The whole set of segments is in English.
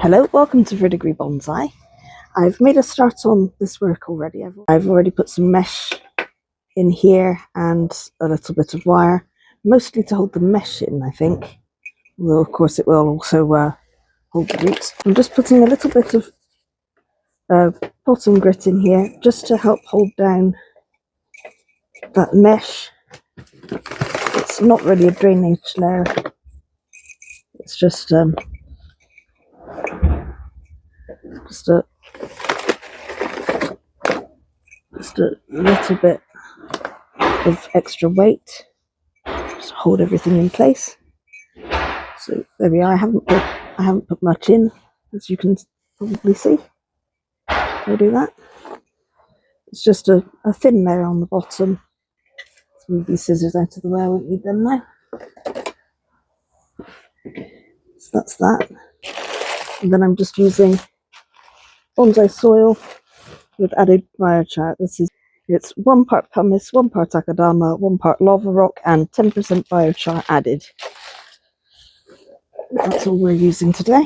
Hello, welcome to Verdigris Bonsai. I've made a start on this work already. I've already put some mesh in here and a little bit of wire, mostly to hold the mesh in, I think. Although of course it will also hold the roots. I'm just putting a little bit of bottom grit in here just to help hold down that mesh. It's not really a drainage layer. It's just a little bit of extra weight, just hold everything in place. So there we are. I haven't put much in, as you can probably see. I'll do that. It's just a thin layer on the bottom. Let's move these scissors out of the way. I won't need them now. So that's that. And then I'm just using bonsai soil with added biochar. It's 1 part pumice, 1 part akadama, 1 part lava rock, and 10% biochar added. That's all we're using today.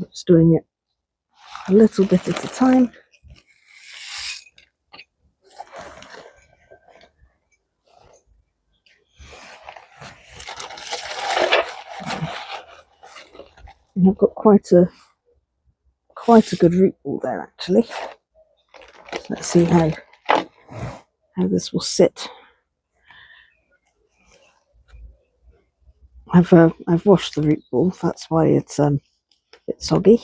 Just doing it a little bit at a time. And I've got quite a good root ball there actually. Let's see how this will sit. I've washed the root ball, that's why it's a bit soggy.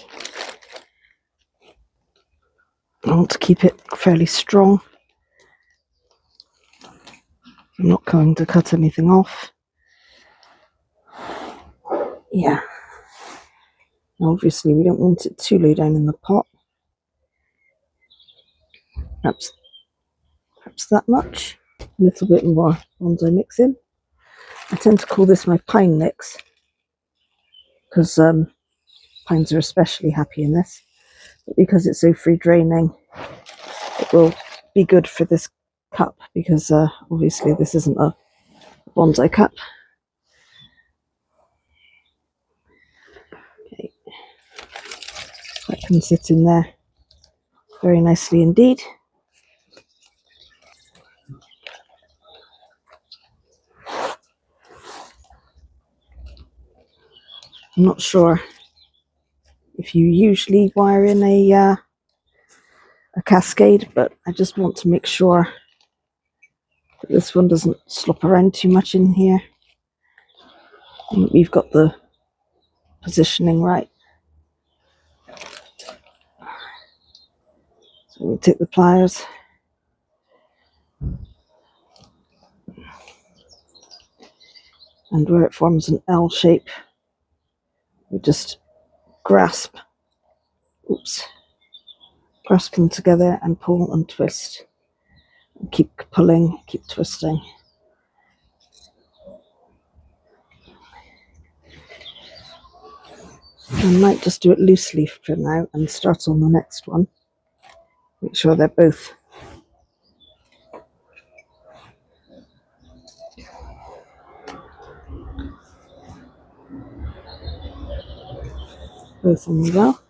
I want to keep it fairly strong. I'm not going to cut anything off. Yeah. Obviously we don't want it too low down in the pot. Perhaps that much. A little bit more bonsai mix in. I tend to call this my pine mix because pines are especially happy in this. But because it's so free draining, it will be good for this cup because obviously this isn't a bonsai cup. Okay. That can sit in there very nicely indeed. I'm not sure if you usually wire in a Cascade, but I just want to make sure that this one doesn't slop around too much in here. And we've got the positioning right. So we'll take the pliers and where it forms an L shape, we just grasp them together and pull and twist. And keep pulling, keep twisting. I might just do it loosely for now and start on the next one. Make sure they're both on the well,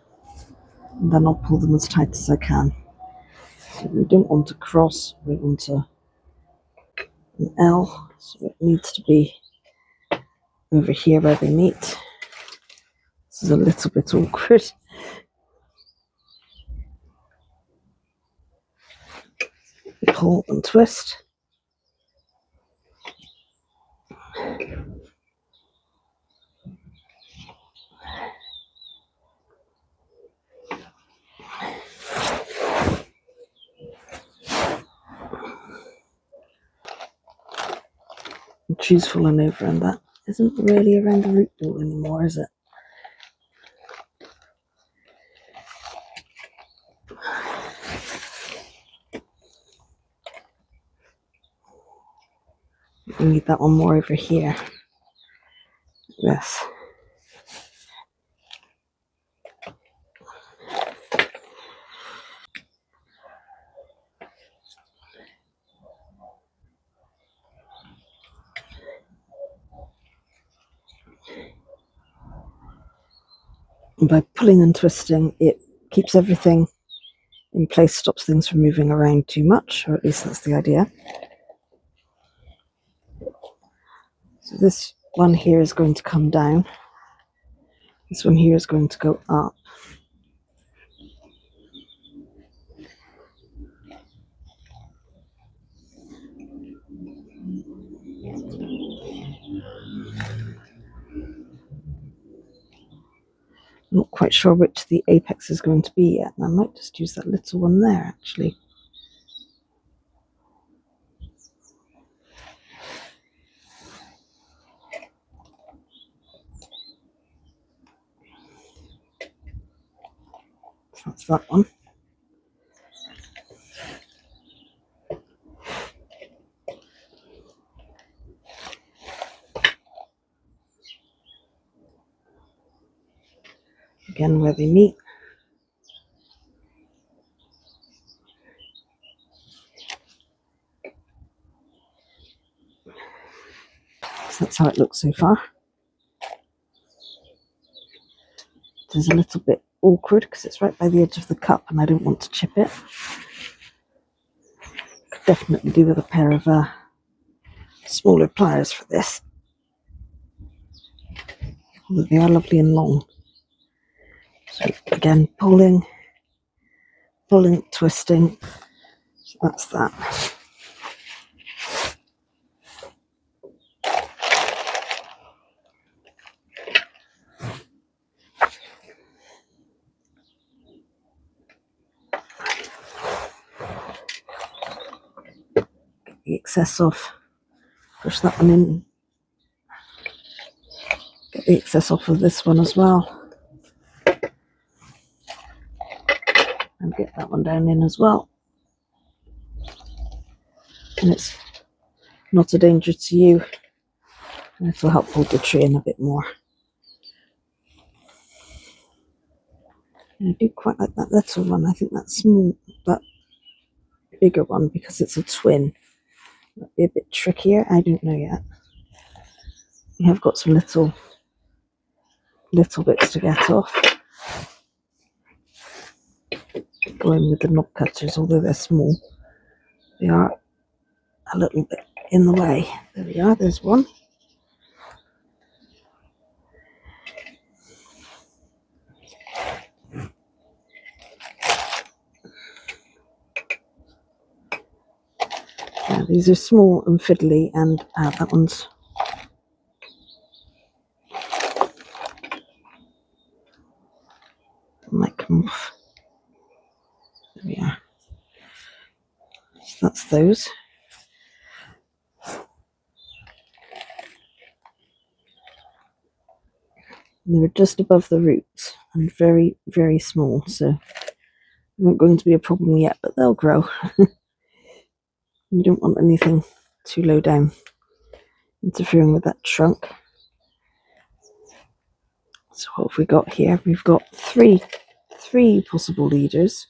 and then I'll pull them as tight as I can. So we don't want to cross, we want an L, so it needs to be over here where they meet. This is a little bit awkward. Pull and twist. Tree's fallen over, and that isn't really around the root ball anymore, is it? We need that one more over here. Yes. And by pulling and twisting, it keeps everything in place, stops things from moving around too much, or at least that's the idea. So this one here is going to come down. This one here is going to go up. I'm not quite sure which the apex is going to be yet, and I might just use that little one there actually. So that's that one. Again, where they meet. So that's how it looks so far. It is a little bit awkward because it's right by the edge of the cup and I don't want to chip it. Could definitely do with a pair of smaller pliers for this. Although they are lovely and long. So again, pulling, twisting. So that's that. The excess off, push that one in, get the excess off of this one as well, and get that one down in as well. And it's not a danger to you, and it will help hold the tree in a bit more. And I do quite like that little one. I think that's small, but bigger one because it's a twin. Might be a bit trickier, I don't know yet. We have got some little bits to get off. Going with the knob cutters, although they're small, they are a little bit in the way. There we are, there's one. Yeah, these are small and fiddly, and that one's might come off. There we are. So that's those. And they were just above the roots and very, very small, so they aren't going to be a problem yet, but they'll grow. You don't want anything too low down interfering with that trunk. So what have we got here? We've got three possible leaders.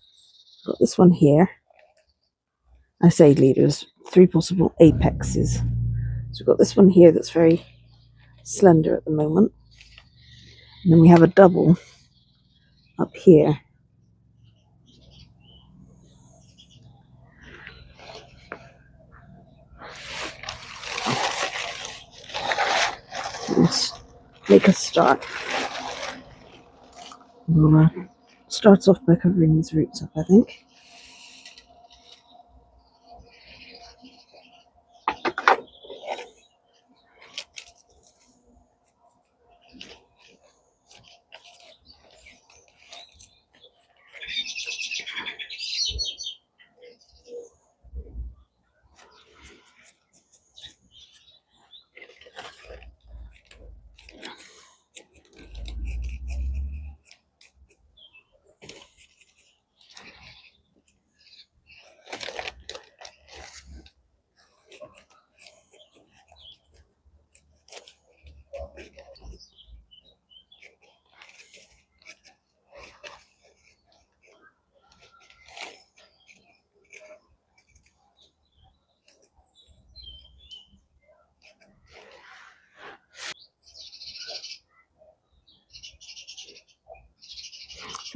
We've got this one here. I say leaders, three possible apexes. So we've got this one here that's very slender at the moment. And then we have a double up here. Let's make a start. We'll start off by covering these roots up, I think.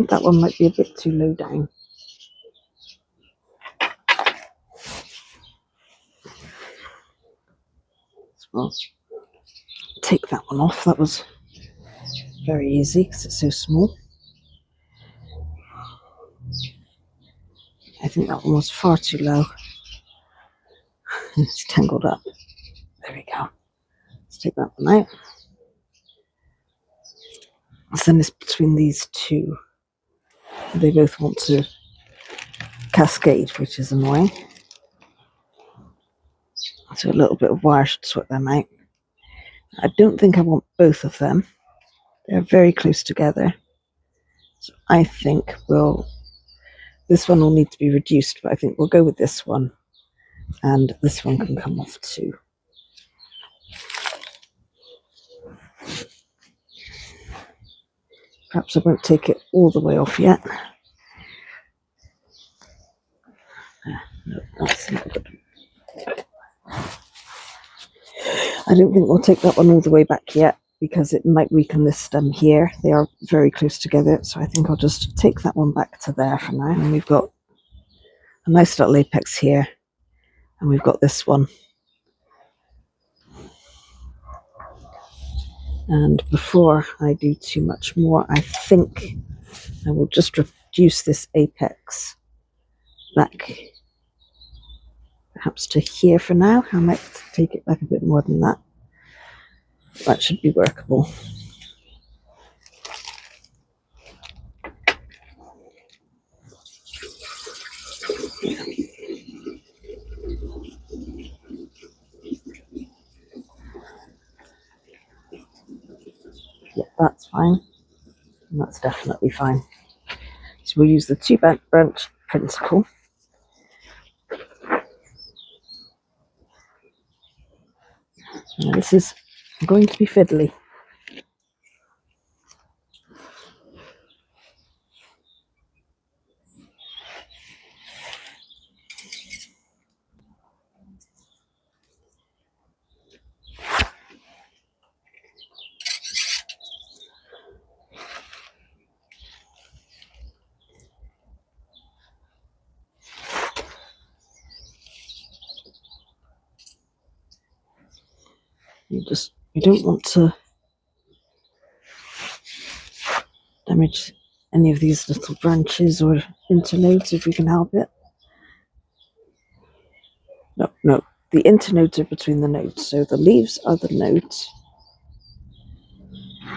think that one might be a bit too low down. So I'll take that one off. That was very easy because it's so small. I think that one was far too low. It's tangled up. There we go. Let's take that one out. I'll send this between these two. They both want to cascade, which is annoying. So a little bit of wire should sort them out. I don't think I want both of them. They're very close together. So I think this one will need to be reduced, but I think we'll go with this one. And this one can come off too. Perhaps I won't take it all the way off yet. No, that's not good. I don't think we'll take that one all the way back yet because it might weaken this stem here. They are very close together, so I think I'll just take that one back to there for now. And we've got a nice little apex here, and we've got this one. And before I do too much more, I think I will just reduce this apex back perhaps to here for now. I might take it back a bit more than that. That should be workable. Yeah, that's fine. And that's definitely fine. So we'll use the 2 branch principle. Now this is going to be fiddly. You don't want to damage any of these little branches or internodes if we can help it. No, the internodes are between the nodes, so the leaves are the nodes.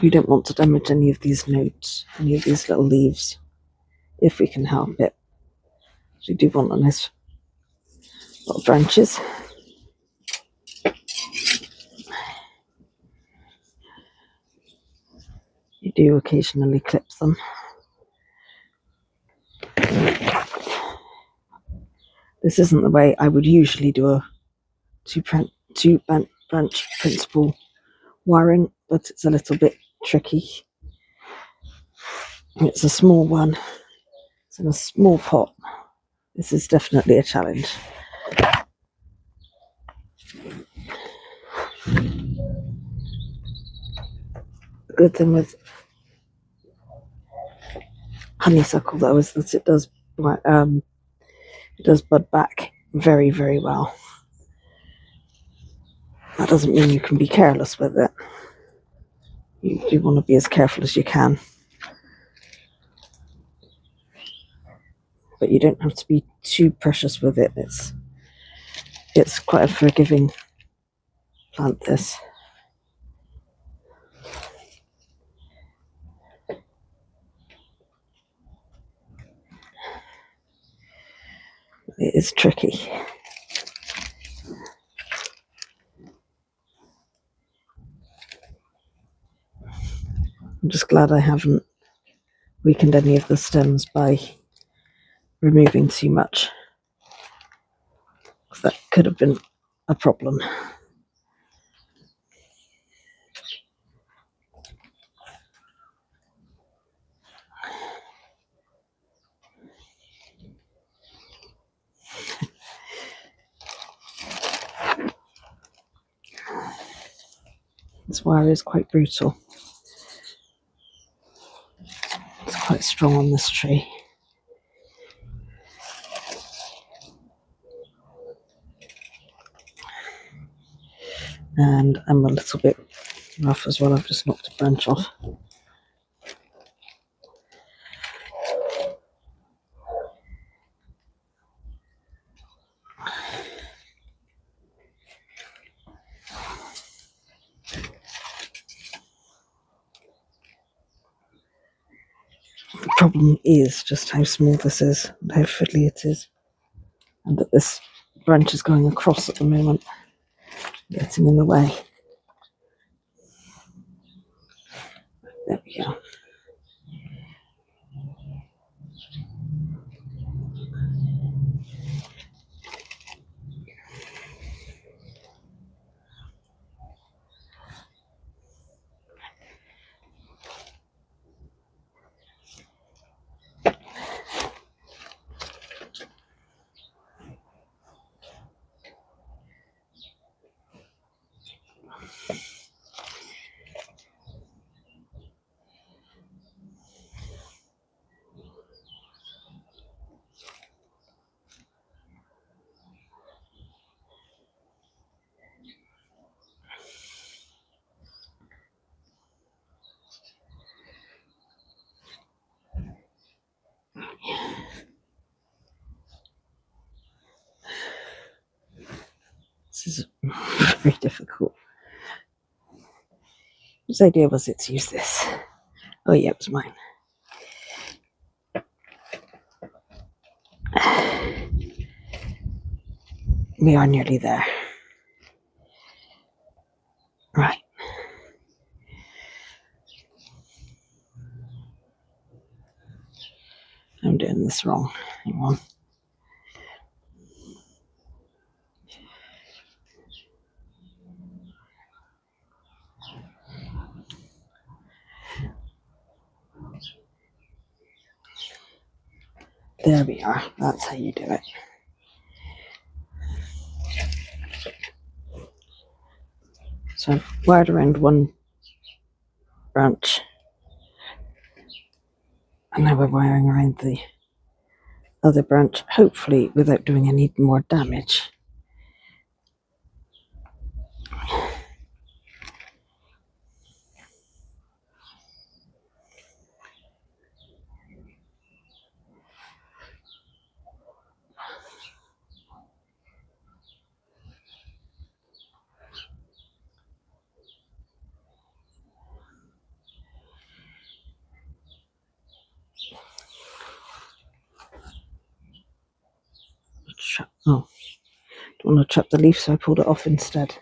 We don't want to damage any of these nodes, any of these little leaves, if we can help it. So we do want a nice lot of branches. You do occasionally clip them. This isn't the way I would usually do a two branch principle wiring, but it's a little bit tricky. It's a small one. It's in a small pot. This is definitely a challenge. The good thing with honeysuckle though is that it does bud back very, very well. That doesn't mean you can be careless with it. You do want to be as careful as you can. But you don't have to be too precious with it. It's quite a forgiving plant, this. It is tricky. I'm just glad I haven't weakened any of the stems by removing too much, because that could have been a problem. This wire is quite brutal. It's quite strong on this tree. And I'm a little bit rough as well. I've just knocked a branch off. The problem is just how small this is and how fiddly it is, and that this branch is going across at the moment, getting in the way. There we go. This is very difficult. Whose idea was it to use this? Oh yeah, it was mine. We are nearly there. Right. I'm doing this wrong. Hang on. There we are. That's how you do it. So I've wired around one branch, and now we're wiring around the other branch, hopefully without doing any more damage. Oh, don't want to trap the leaf, so I pulled it off instead.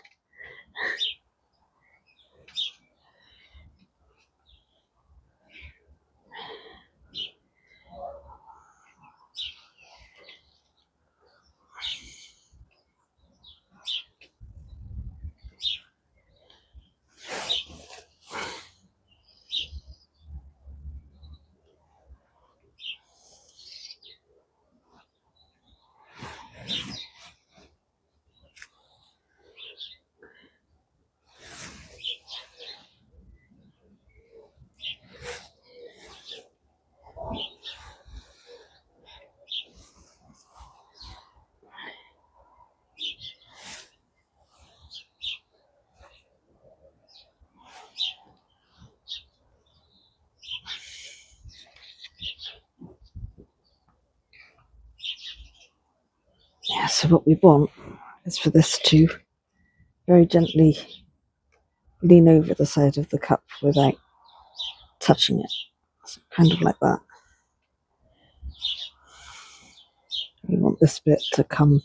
Yeah, so what we want is for this to very gently lean over the side of the cup without touching it. So kind of like that. We want this bit to come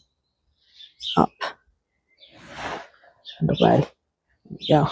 up and away. There we go.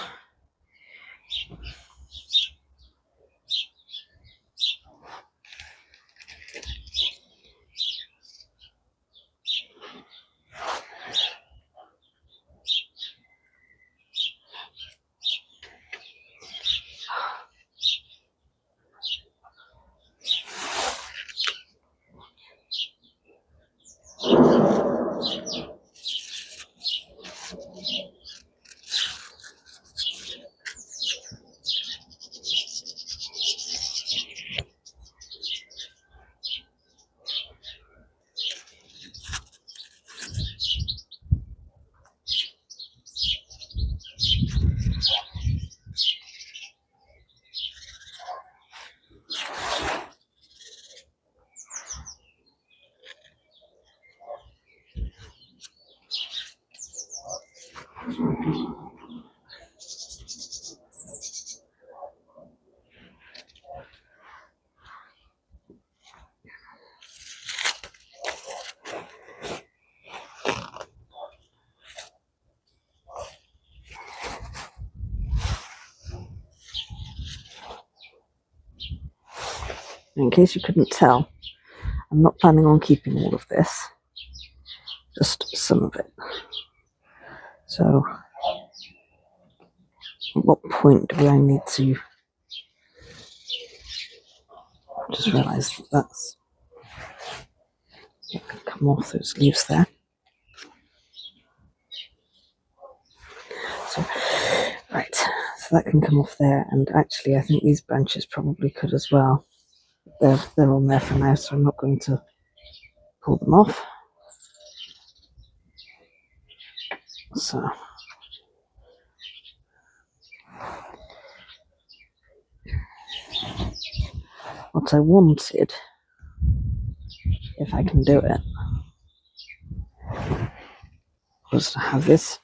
In case you couldn't tell, I'm not planning on keeping all of this, just some of it. So, at what point do I need to just realise that that can come off those leaves there? So, right, so that can come off there, and actually I think these branches probably could as well. They're on there for now, so I'm not going to pull them off. So what I wanted, if I can do it, was to have this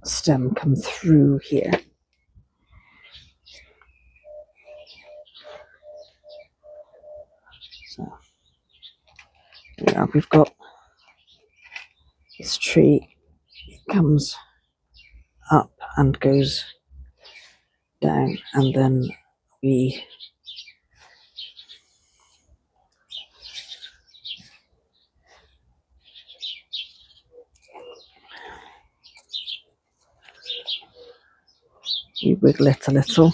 stem come through here. So yeah, we've got this tree, it comes up and goes down, and then we wiggle it a little.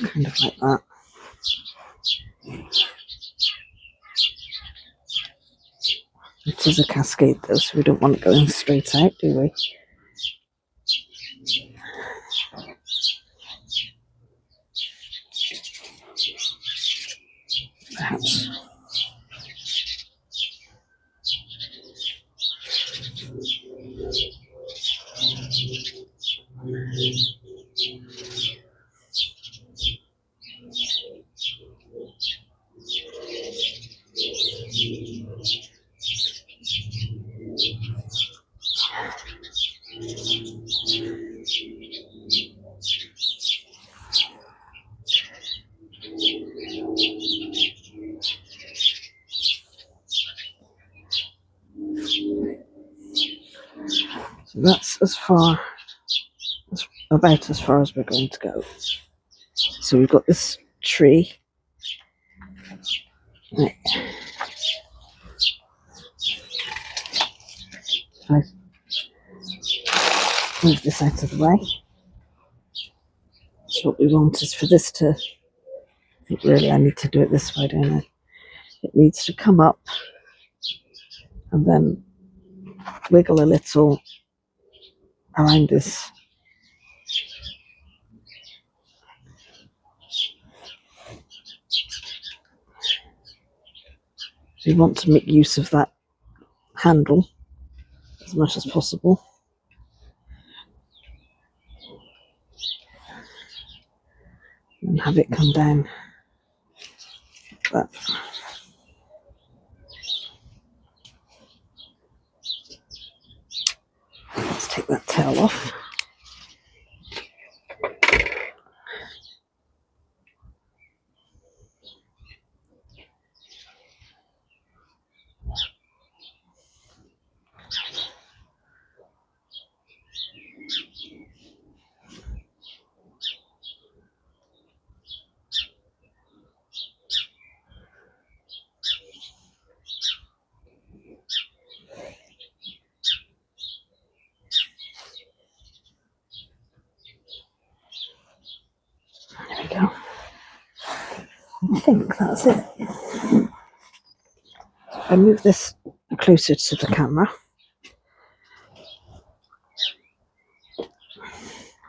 Kind of like that. It is a cascade though, so we don't want it going straight out, do we? Perhaps. So that's about as far as we're going to go. So we've got this tree. Right. If I move this out of the way. So what we want is for this to, I think really I need to do it this way, don't I? It needs to come up and then wiggle a little around this. So you want to make use of that handle as much as possible. And have it come down like that. Let's take that tail off. There we go. I think that's it. So if I move this closer to the camera,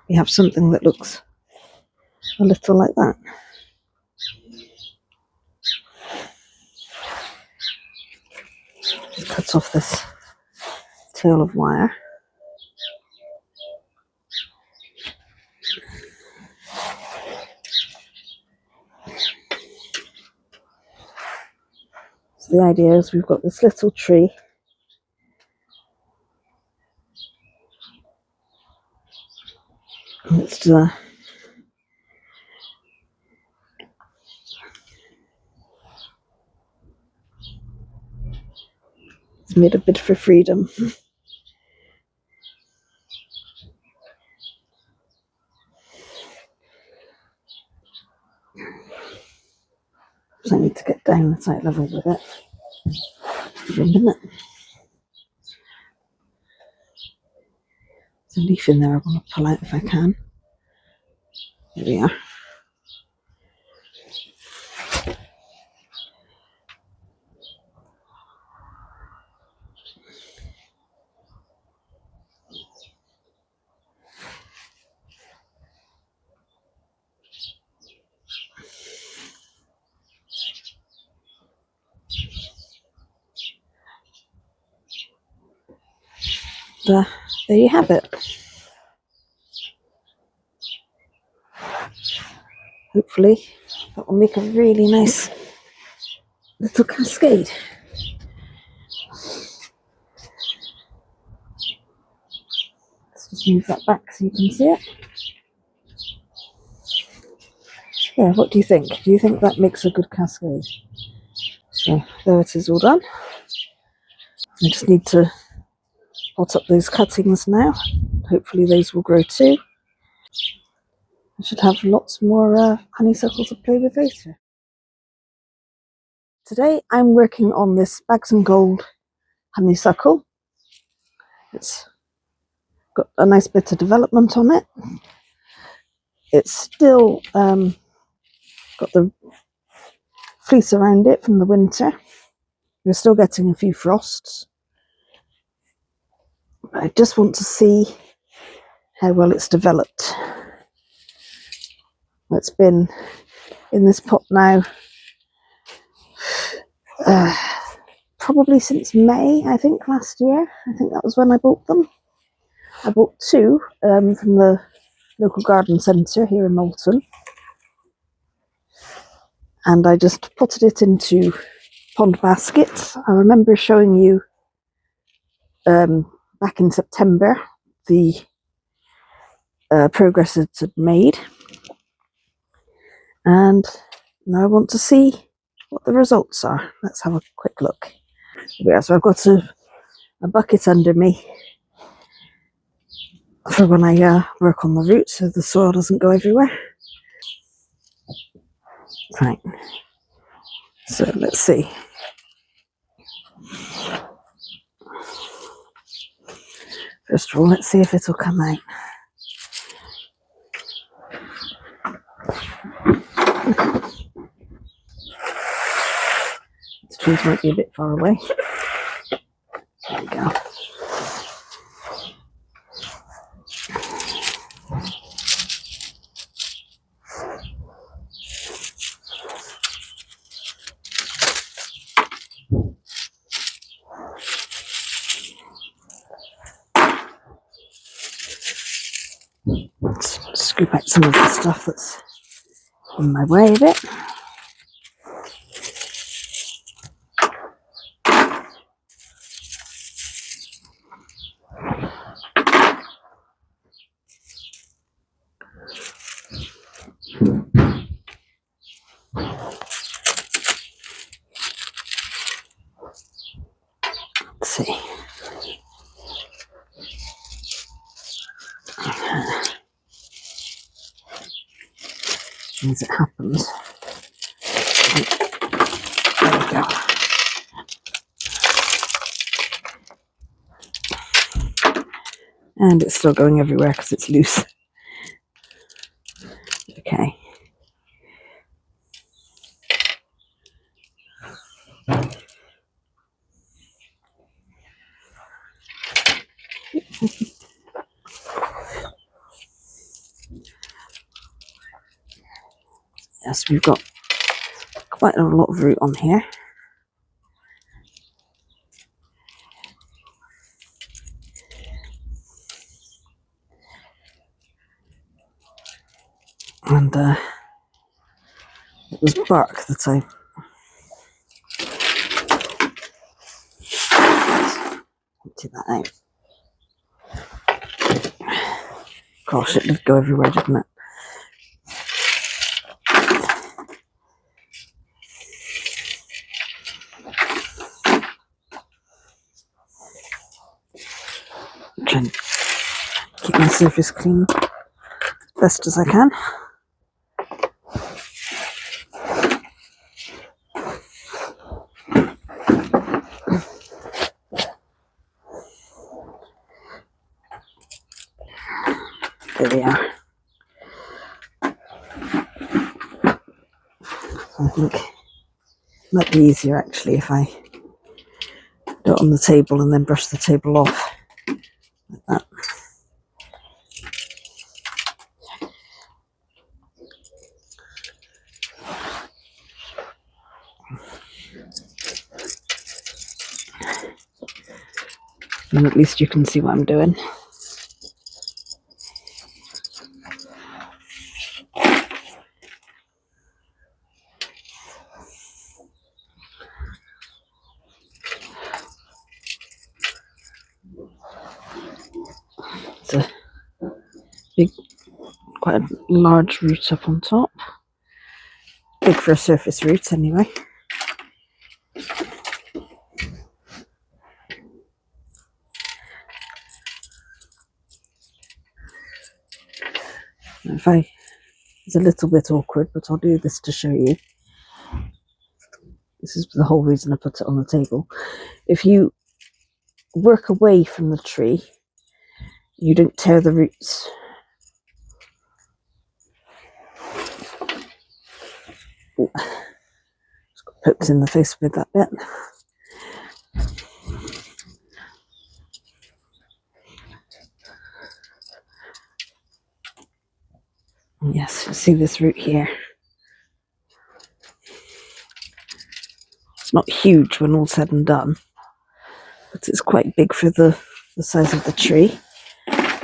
we have something that looks a little like that. Just cut off this tail of wire. So the idea is we've got this little tree. It's made a bid for freedom. So I need to get down the site level with it for a minute. There's a leaf in there I want to pull out if I can. There we are. There you have it. Hopefully that will make a really nice little cascade. Let's just move that back so you can see it. Yeah, what do you think? Do you think that makes a good cascade? So there it is, all done. I just need to pot up those cuttings now. Hopefully those will grow too. I should have lots more honeysuckle to play with later. Today I'm working on this Baggesen Gold honeysuckle. It's got a nice bit of development on it. It's still got the fleece around it from the winter. We're still getting a few frosts. But I just want to see how well it's developed. It's been in this pot now probably since May, I think, last year. I think that was when I bought them. I bought two from the local garden centre here in Malton. And I just potted it into pond baskets. I remember showing you back in September the progress it had made. And now I want to see what the results are. Let's have a quick look. Yeah, so I've got a bucket under me for when I work on the roots so the soil doesn't go everywhere. Right, so let's see. First of all, let's see if it'll come out. The trees might be a bit far away. There we go. Let's scoop out some of the stuff that's in my way a bit. Let's see. As it happens. There we go. And it's still going everywhere because it's loose. Okay. Yes, we've got quite a lot of root on here. And it was bark that I Empty that out. Gosh, it did go everywhere, didn't it? Try and keep my surface clean best as I can. There we are. I think it might be easier actually if I do it on the table and then brush the table off like that. And at least you can see what I'm doing. It's a big, quite a large root up on top. Big for a surface root anyway. It's a little bit awkward, but I'll do this to show you. This is the whole reason I put it on the table. If you work away from the tree, you don't tear the roots. Ooh. Just got poked in the face with that bit. Yes, you see this root here. It's not huge when all's said and done, but it's quite big for the size of the tree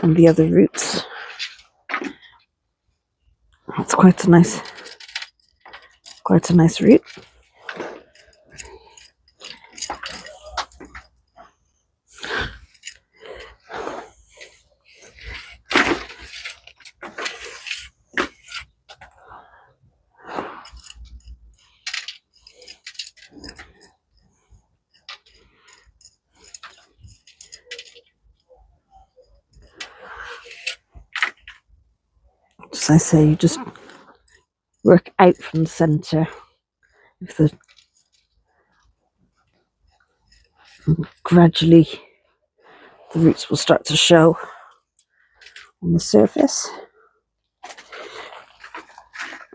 and the other roots. It's quite a nice root. As I say, you just work out from the centre. If gradually the roots will start to show on the surface.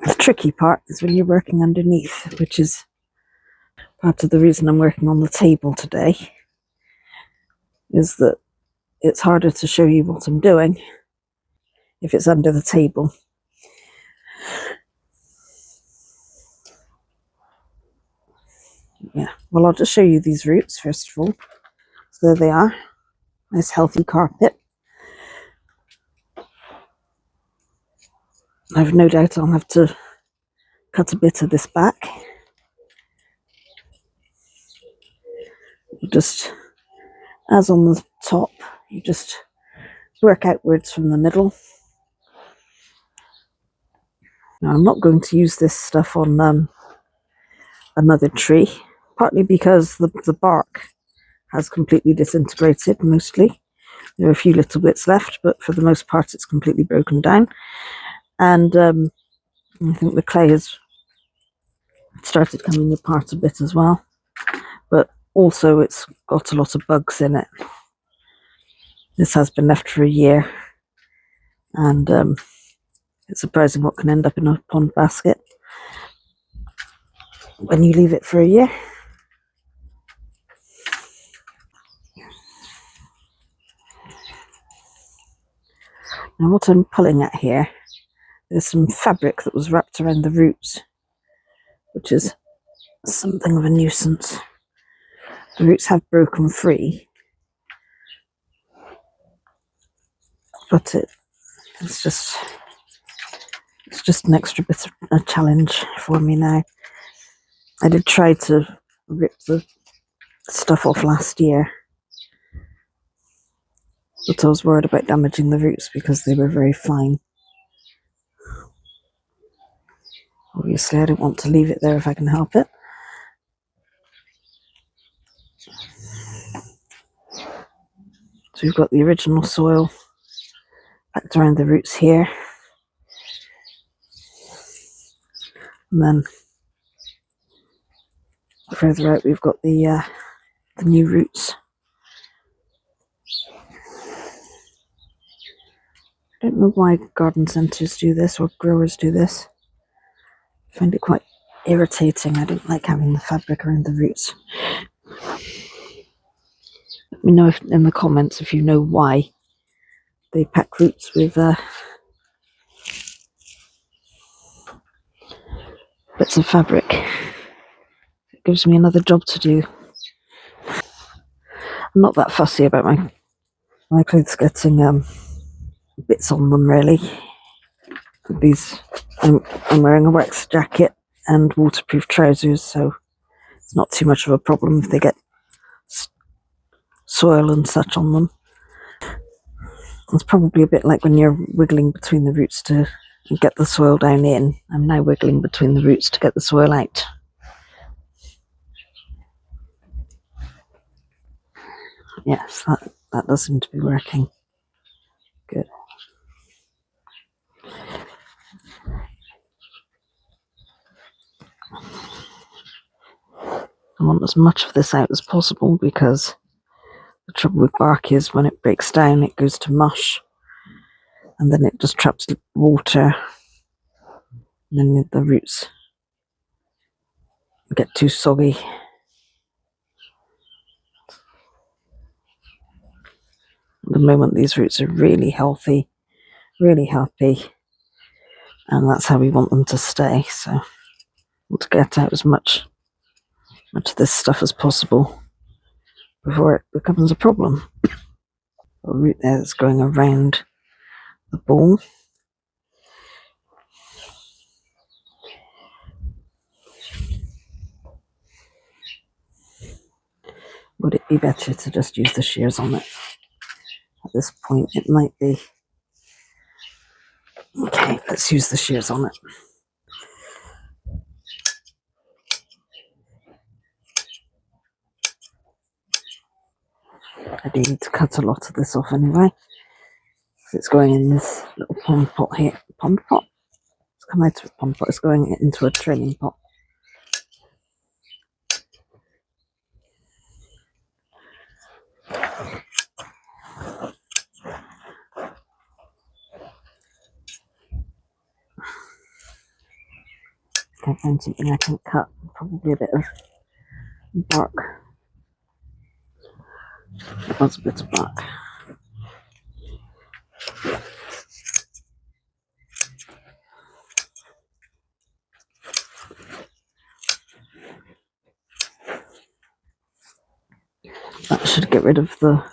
The tricky part is when you're working underneath, which is part of the reason I'm working on the table today, is that it's harder to show you what I'm doing if it's under the table. Yeah, well, I'll just show you these roots first of all. So there they are, nice healthy carpet. I've no doubt I'll have to cut a bit of this back. Just as on the top, you just work outwards from the middle. Now, I'm not going to use this stuff on another tree, partly because the bark has completely disintegrated mostly. There are a few little bits left, but for the most part it's completely broken down. And I think the clay has started coming apart a bit as well. But also it's got a lot of bugs in it. This has been left for a year, and it's surprising what can end up in a pond basket when you leave it for a year. Now what I'm pulling at here, there's some fabric that was wrapped around the roots, which is something of a nuisance. The roots have broken free, but it's just an extra bit of a challenge for me now. I did try to rip the stuff off last year, But I was worried about damaging the roots because they were very fine. Obviously I don't want to leave it there if I can help it. So we've got the original soil packed around the roots here. And then further out we've got the new roots. I don't know why garden centres do this or growers do this. I find it quite irritating. I don't like having the fabric around the roots. Let me know in the comments if you know why they pack roots with bits of fabric. It gives me another job to do. I'm not that fussy about my clothes getting bits on them really. These I'm wearing a wax jacket and waterproof trousers, so it's not too much of a problem if they get soil and such on them. It's probably a bit like when you're wiggling between the roots to get the soil down in. I'm now wiggling between the roots to get the soil out. Yes, that does seem to be working. Good. I want as much of this out as possible because the trouble with bark is when it breaks down it goes to mush and then it just traps water and then the roots get too soggy. At the moment these roots are really healthy, really happy, and that's how we want them to stay. So I want to get out as much of this stuff as possible before it becomes a problem. A root there that's going around the ball. Would it be better to just use the shears on it? At this point it might be. Okay, let's use the shears on it. I do need to cut a lot of this off anyway. It's going in this little pond pot here. Pond pot? It's come out of a pond pot. It's going into a training pot. If I find something I can cut, probably a bit of bark. That was a bit of bark. That should get rid of the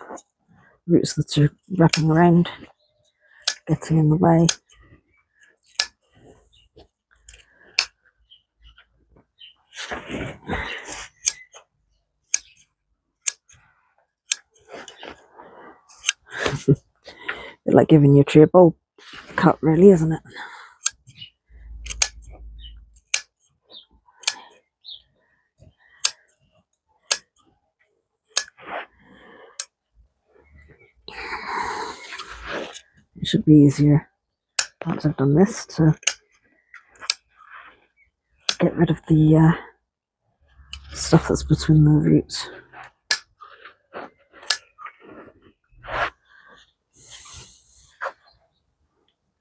roots that are wrapping around, getting in the way. Bit like giving your tree a bowl cut, really, isn't it? It should be easier once I've done this to get rid of the stuff that's between the roots.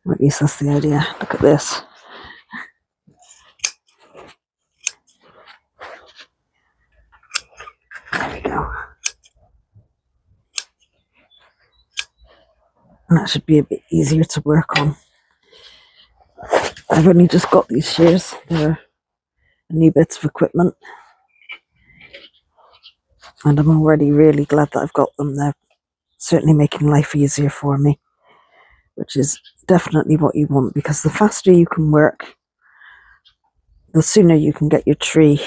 Or at least that's the idea. Look at this. There we go. And that should be a bit easier to work on. I've only just got these shears. They're a new bit of equipment. And I'm already really glad that I've got them. They're certainly making life easier for me, which is definitely what you want, because the faster you can work, the sooner you can get your tree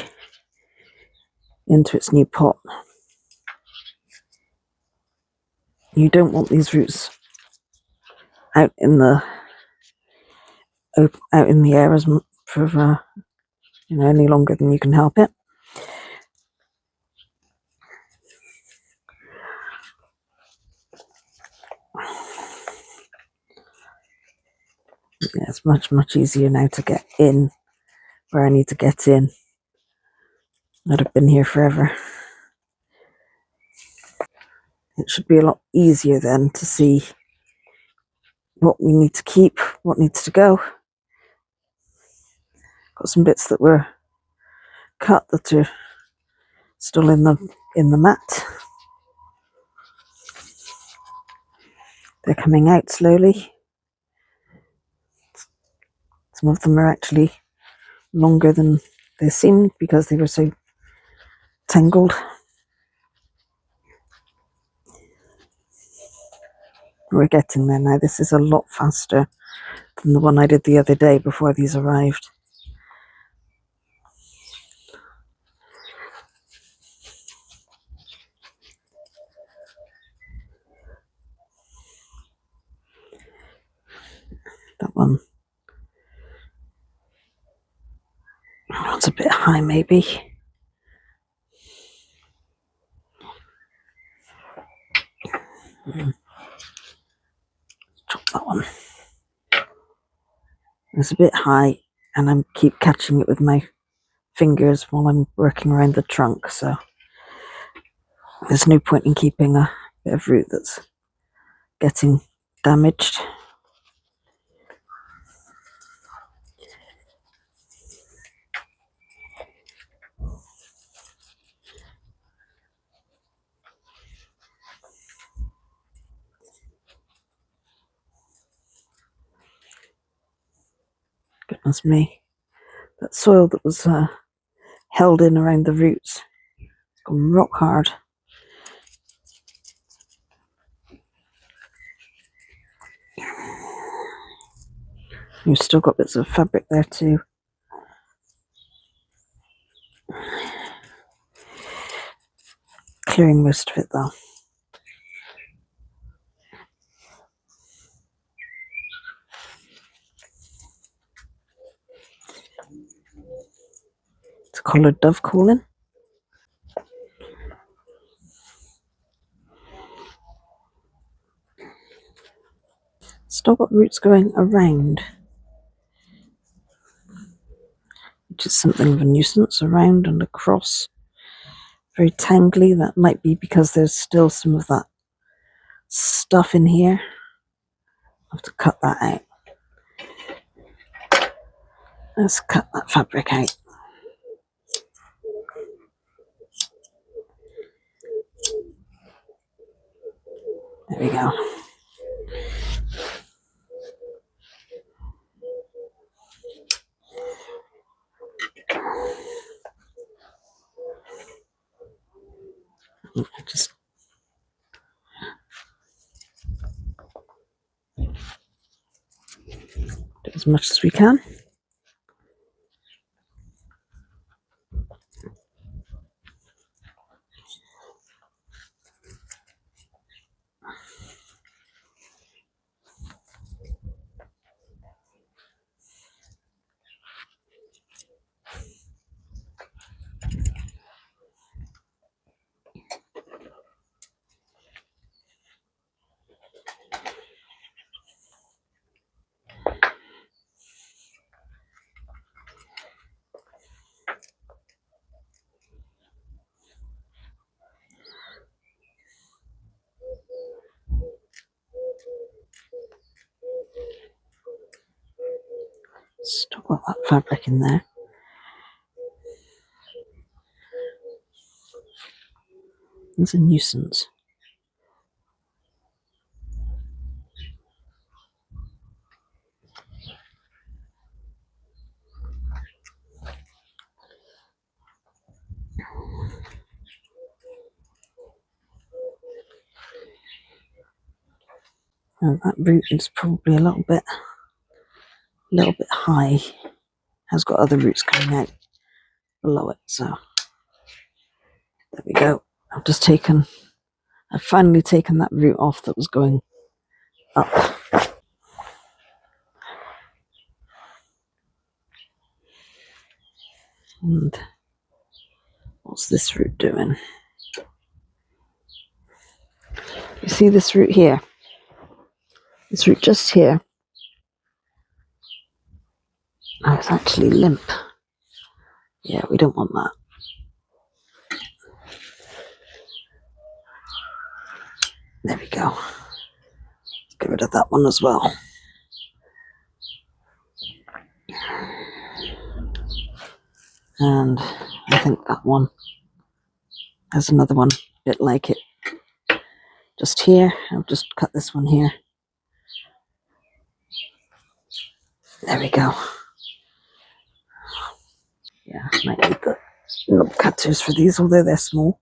into its new pot. You don't want these roots out in the air for any longer than you can help it. Yeah, it's much easier now to get in where I need to get in. I'd have been here forever. It should be a lot easier then to see what we need to keep, what needs to go. Got some bits that were cut that are still in the mat. They're coming out slowly. Some of them are actually longer than they seemed because they were so tangled. We're getting there now. This is a lot faster than the one I did the other day before these arrived. That one, that's a bit high maybe. Chop that one. It's a bit high and I keep catching it with my fingers while I'm working around the trunk, so there's no point in keeping a bit of root that's getting damaged. Goodness me, that soil that was held in around the roots, it's gone rock hard. You've still got bits of fabric there too. Clearing most of it though. It's a collared dove calling. Still got roots going around, which is something of a nuisance. Around and across, very tangly. That might be because there's still some of that stuff in here. I'll have to cut that out. Let's cut that fabric out. There we go. Just do as much as we can. Still got that fabric in there. It's a nuisance. And that root is probably a little bit high. Has got other roots coming out below it, so there we go. I've just taken I've finally taken that root off that was going up. And what's this root doing? You see this root here? This root just here. Oh, it's actually limp. Yeah, we don't want that. There we go. Let's get rid of that one as well. And I think that one has another one a bit like it. Just here. I'll just cut this one here. There we go. Yeah, might need the knob cutters for these, although they're small.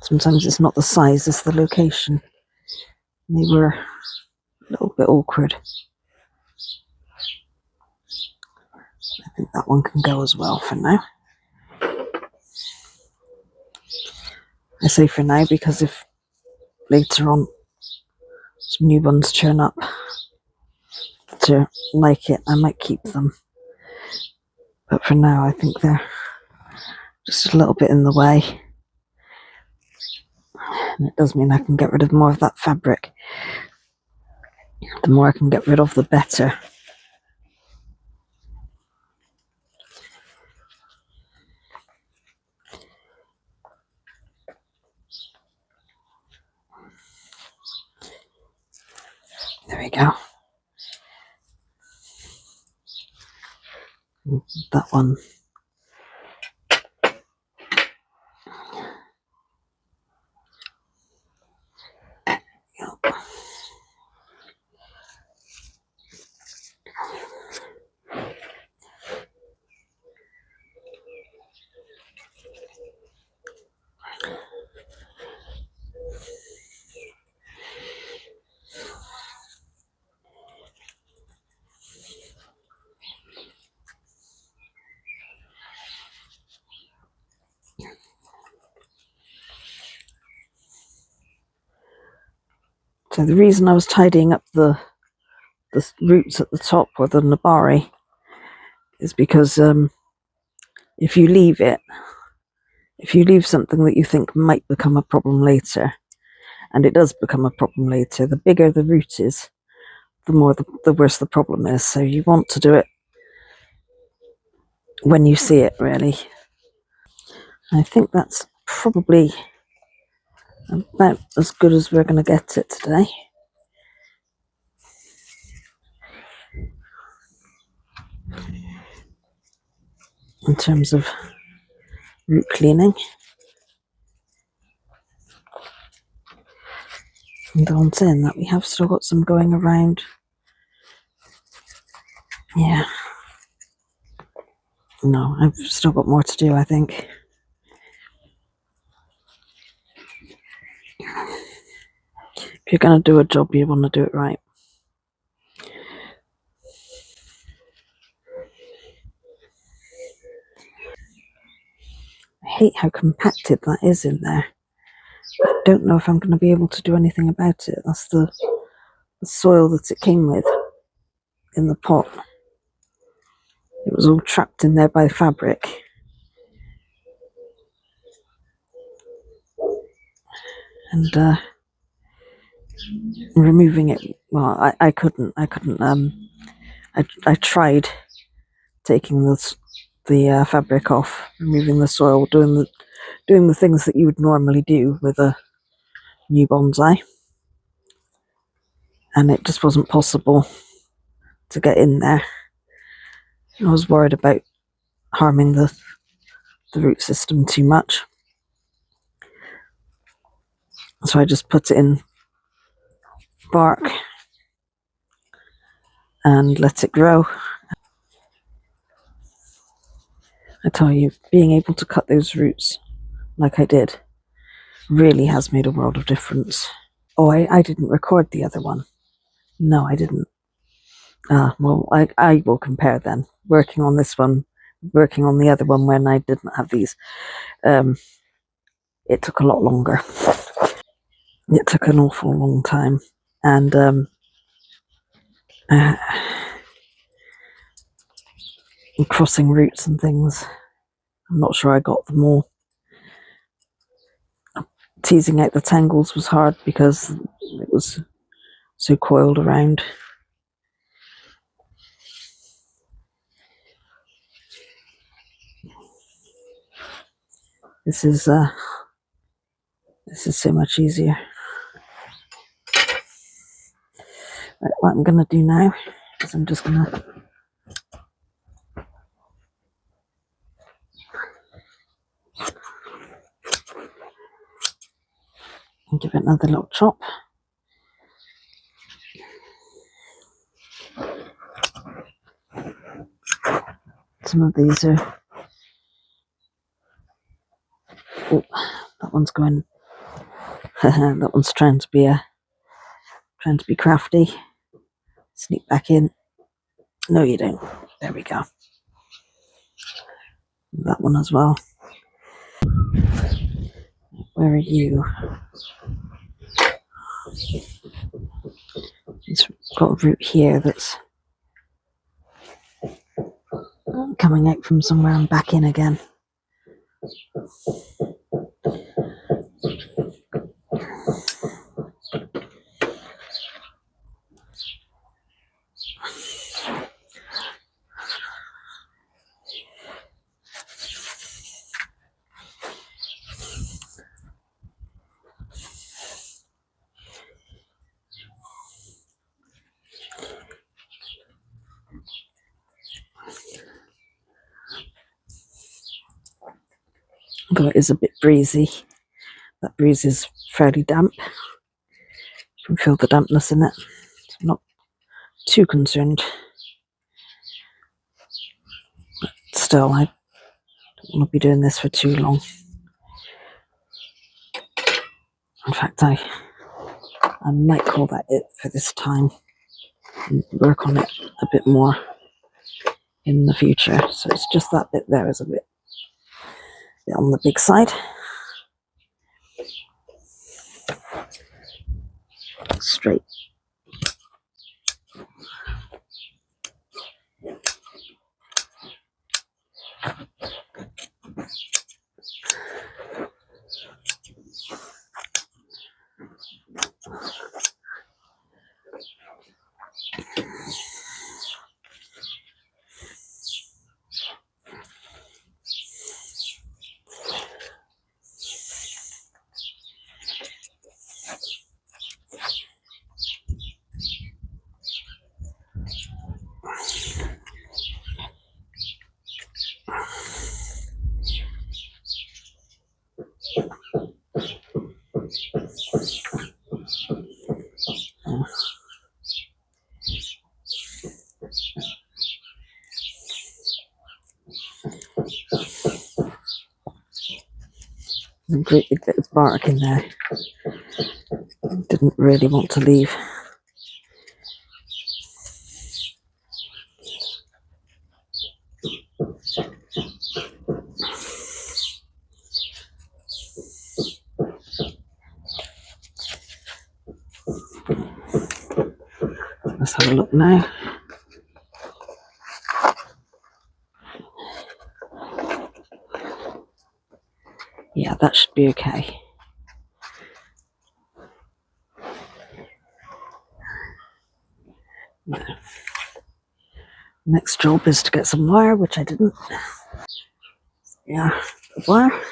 Sometimes it's not the size, it's the location. They were a little bit awkward. I think that one can go as well for now. I say for now because if later on some new ones turn up to like it, I might keep them. But for now, I think they're just a little bit in the way. And it does mean I can get rid of more of that fabric. The more I can get rid of, the better. There we go. That one. Yep. So the reason I was tidying up the roots at the top, or the nabari, is because if you leave something that you think might become a problem later, and it does become a problem later, the bigger the root is, the worse the problem is. So you want to do it when you see it, really. I think that's probably about as good as we're going to get it today. In terms of root cleaning. And on saying that, we have still got some going around. Yeah. No, I've still got more to do, I think. If you're going to do a job, you want to do it right. I hate how compacted that is in there. I don't know if I'm going to be able to do anything about it. That's the soil that it came with in the pot. It was all trapped in there by fabric. And removing it, well, I couldn't. I tried taking the fabric off, removing the soil, doing the things that you would normally do with a new bonsai, and it just wasn't possible to get in there. I was worried about harming the root system too much, so I just put it in bark and let it grow. I tell you, being able to cut those roots like I did really has made a world of difference. Oh, I didn't record the other one. No, I didn't. Well, I will compare then. Working on this one, working on the other one when I didn't have these. It took a lot longer. It took an awful long time. And crossing roots and things. I'm not sure I got them all. Teasing out the tangles was hard because it was so coiled around. This is so much easier. Right, what I'm going to do now is I'm just going to give it another little chop. Some of these are... Oh, that one's going... that one's trying to be crafty. Sneak back in. No, you don't. There we go. That one as well. Where are you? It's got a root here that's coming out from somewhere and back in again. Although it is a bit breezy. That breeze is fairly damp. You can feel the dampness in it. So I'm not too concerned. But still, I don't want to be doing this for too long. In fact, I might call that it for this time and work on it a bit more in the future. So it's just that bit there is a bit on the big side. Straight. A great big bit of bark in there. Didn't really want to leave. Let's have a look now. Yeah, that should be okay. Now, next job is to get some wire, which I didn't. Yeah, the wire.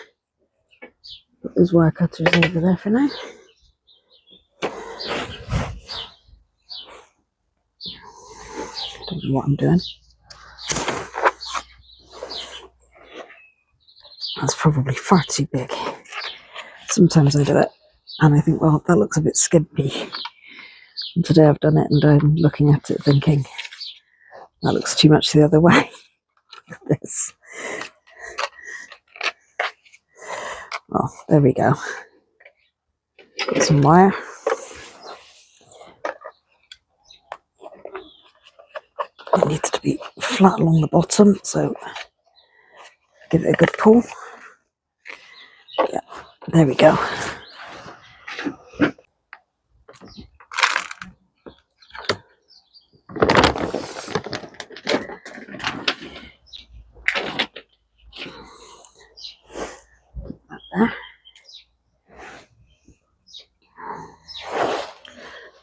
Put those wire cutters over there for now. Don't know what I'm doing. That's probably far too big. Sometimes I do it and I think, well, that looks a bit skimpy. And today I've done it and I'm looking at it thinking, that looks too much the other way. Look at this. Well, there we go. Got some wire. It needs to be flat along the bottom, so give it a good pull. Yeah, there we go. There.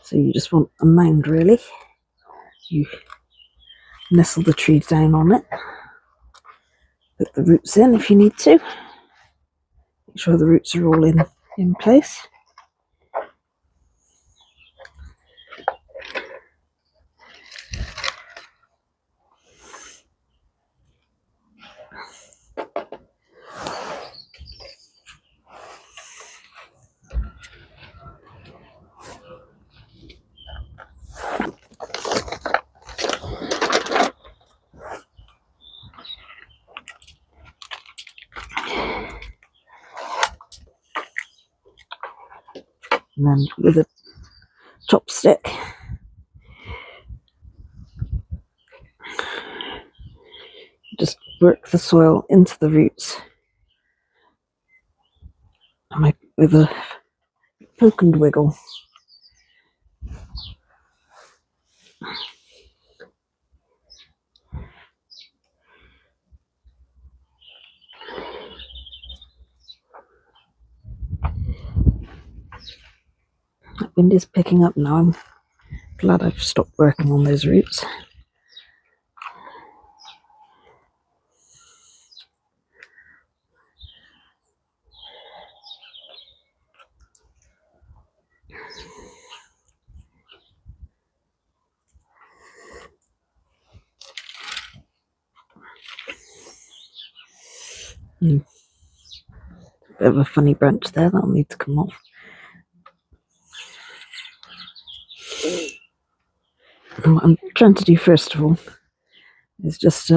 So you just want a mound, really. You nestle the tree down on it. Put the roots in if you need to. Make sure the roots are all in place. And then with a chopstick, just work the soil into the roots. And with a poke and wiggle. That wind is picking up now. I'm glad I've stopped working on those roots. Bit of a funny branch there, that'll need to come off. And what I'm trying to do first of all is just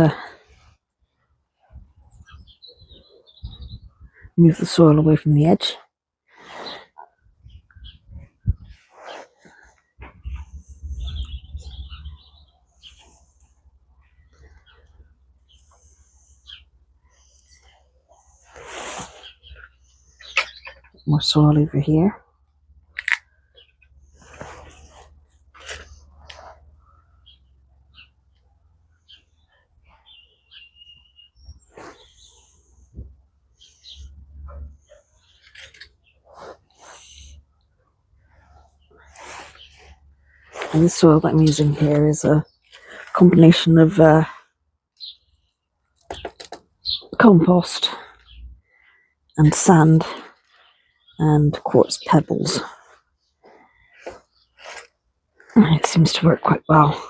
move the soil away from the edge. More soil over here. And the soil that I'm using here is a combination of compost and sand and quartz pebbles. And it seems to work quite well.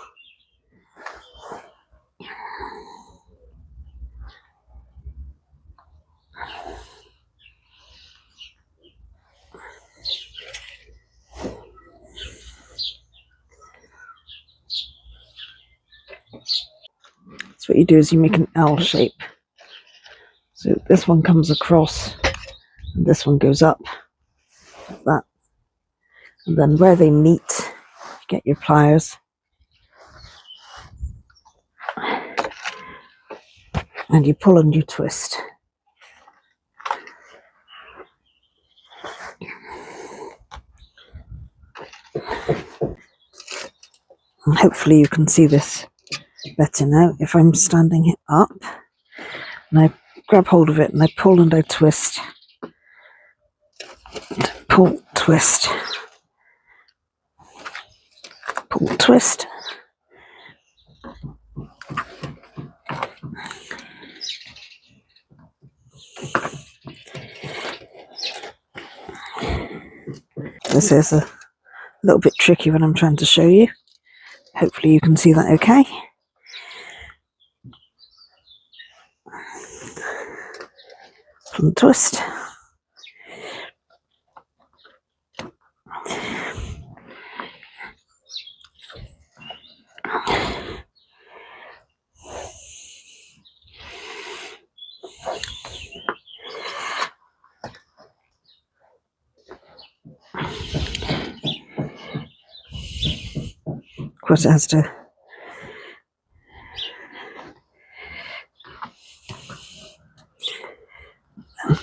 So what you do is you make an L shape. So this one comes across and this one goes up like that. And then where they meet, you get your pliers and you pull and you twist. And hopefully you can see this better now. If I'm standing it up and I grab hold of it and I pull and I twist, pull, twist, pull, twist. This is a little bit tricky when I'm trying to show you. Hopefully you can see that okay. Pull and twist. course it has to.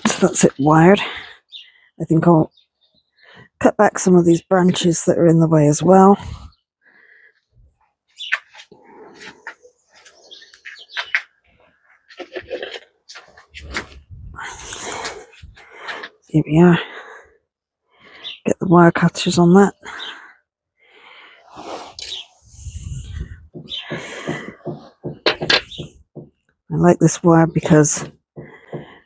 So that's it wired. I think I'll cut back some of these branches that are in the way as well. Here we are. Get the wire cutters on that. I like this wire because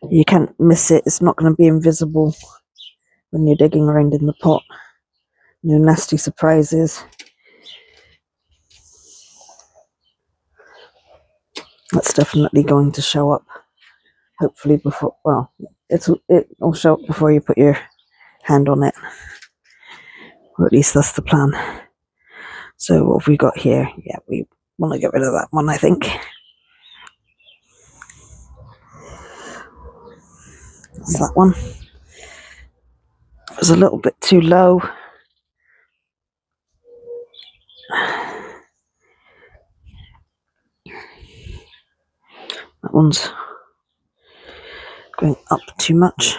you can't miss it. It's not going to be invisible when you're digging around in the pot. No nasty surprises. That's definitely going to show up. Hopefully before, well, it'll show up before you put your hand on it. Or at least that's the plan. So what have we got here? Yeah, we want to get rid of that one, I think. That's that one. It was a little bit too low. That one's going up too much.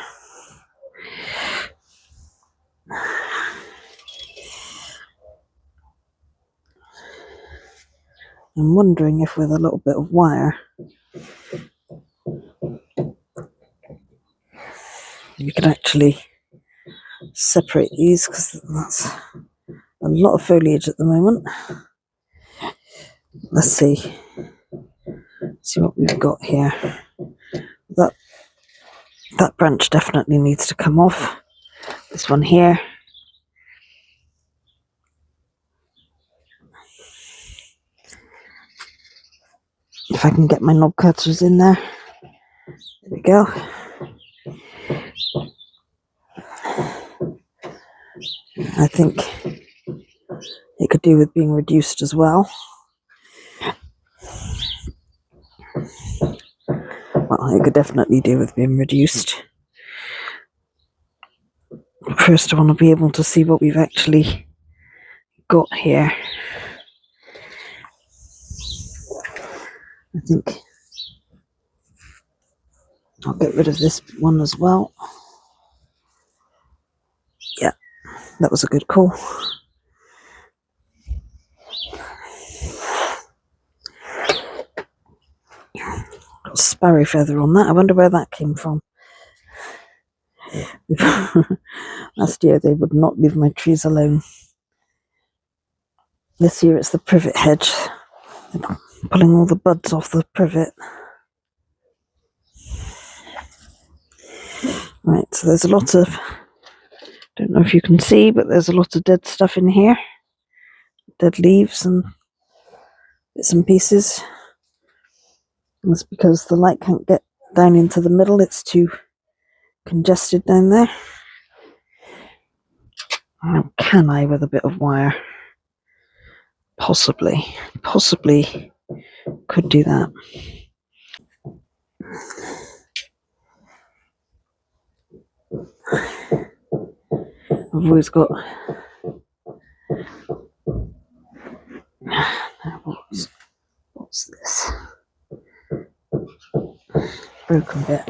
I'm wondering if with a little bit of wire you can actually separate these, because that's a lot of foliage at the moment. Let's see what we've got here. That branch definitely needs to come off. This one here. If I can get my knob cutters in there. There we go. I think it could do with being reduced as well. Well, it could definitely do with being reduced. First, I want to be able to see what we've actually got here. I think I'll get rid of this one as well. Yeah, that was a good call. Got a sparrow feather on that. I wonder where that came from. Last year they would not leave my trees alone. This year it's the privet hedge. They're pulling all the buds off the privet. Right, so there's a lot of, don't know if you can see, but there's a lot of dead stuff in here. Dead leaves and bits and pieces. And that's because the light can't get down into the middle. It's too congested down there. Can I with a bit of wire? Possibly could do that. I've always got what's this? Broken bit.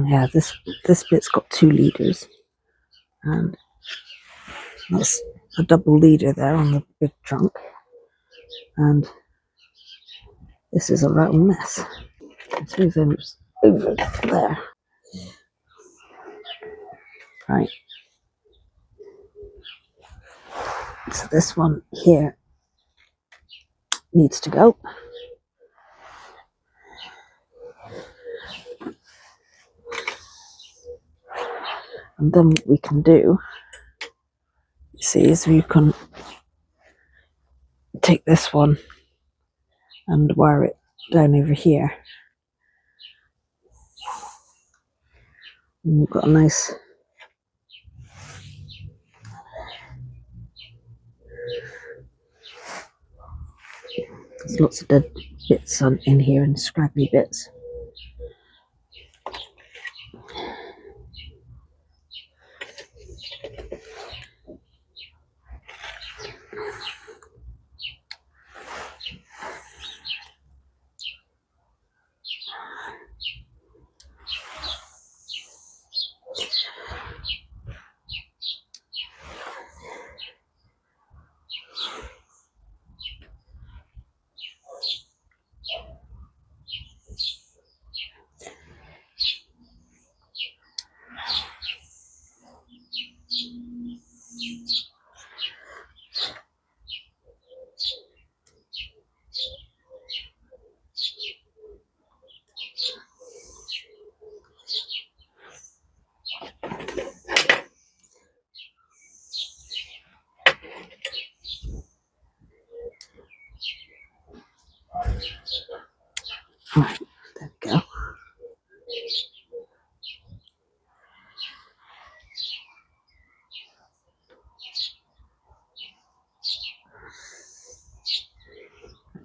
Yeah, this bit's got 2 leaders, and that's a double leader there on the big trunk, and this is a little mess. Let's move those over there. Right. So this one here needs to go. And then what we can do, you see, is we can take this one and wire it down over here. And we've got a nice there's lots of dead bits in here and scraggly bits. Right, there we go.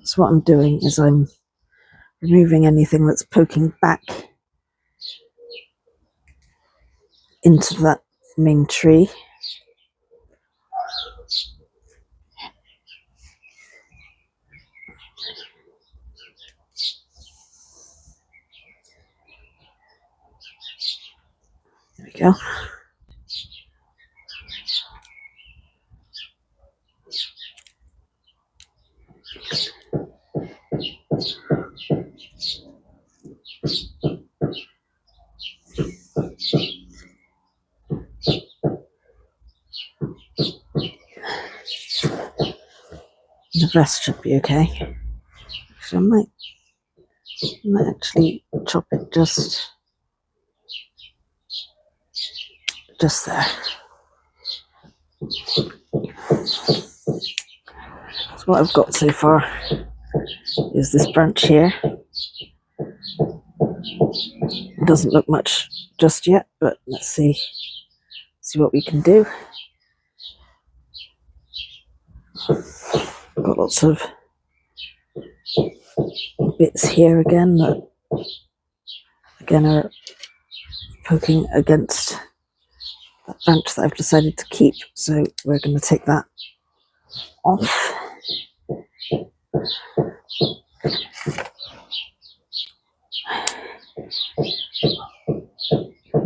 So what I'm doing is I'm removing anything that's poking back into that main tree. There we go. The rest should be okay. So I might actually chop it just there. So what I've got so far is this branch here. It doesn't look much just yet, but let's see what we can do. Got lots of bits here again that again are poking against that branch that I've decided to keep, so we're going to take that off.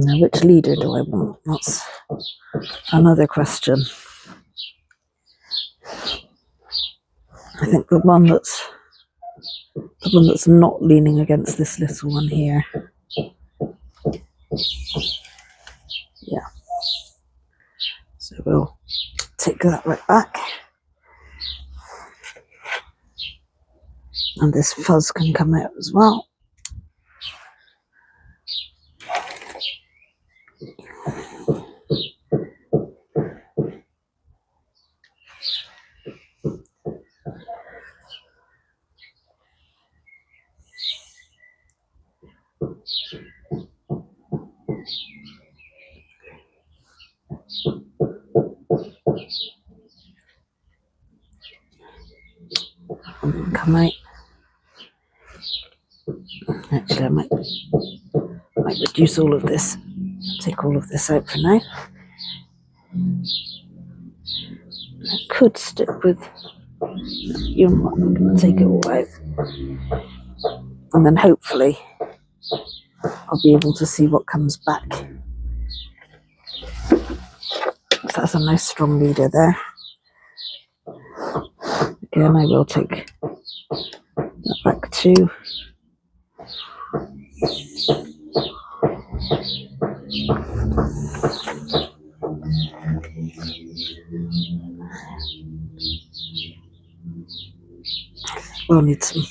Now, which leader do I want? That's another question. I think the one that's not leaning against this little one here. Yeah. So we'll take that right back. And this fuzz can come out as well. Come out. Actually, I might reduce all of this. Take all of this out for now. I could stick with, you know what, I'm going to take it all out. And then hopefully I'll be able to see what comes back. That's a nice strong leader there. Again, I will take that back too. We'll need some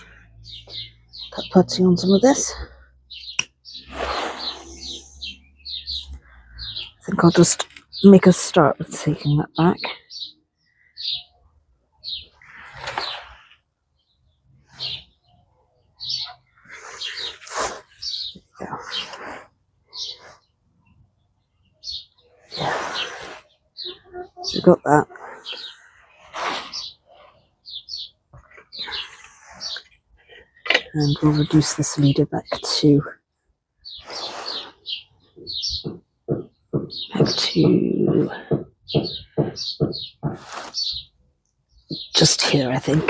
putty on some of this. I think I'll just make a start with taking that back. Yeah. So we've got that. And we'll reduce this leader back to just here, I think.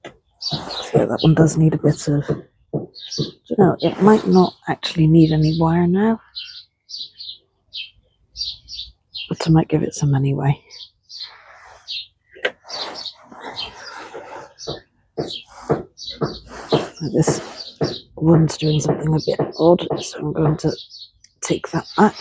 So that one does need a bit of, you know, it might not actually need any wire now, but I might give it some anyway. This one's doing something a bit odd, so I'm going to take that back.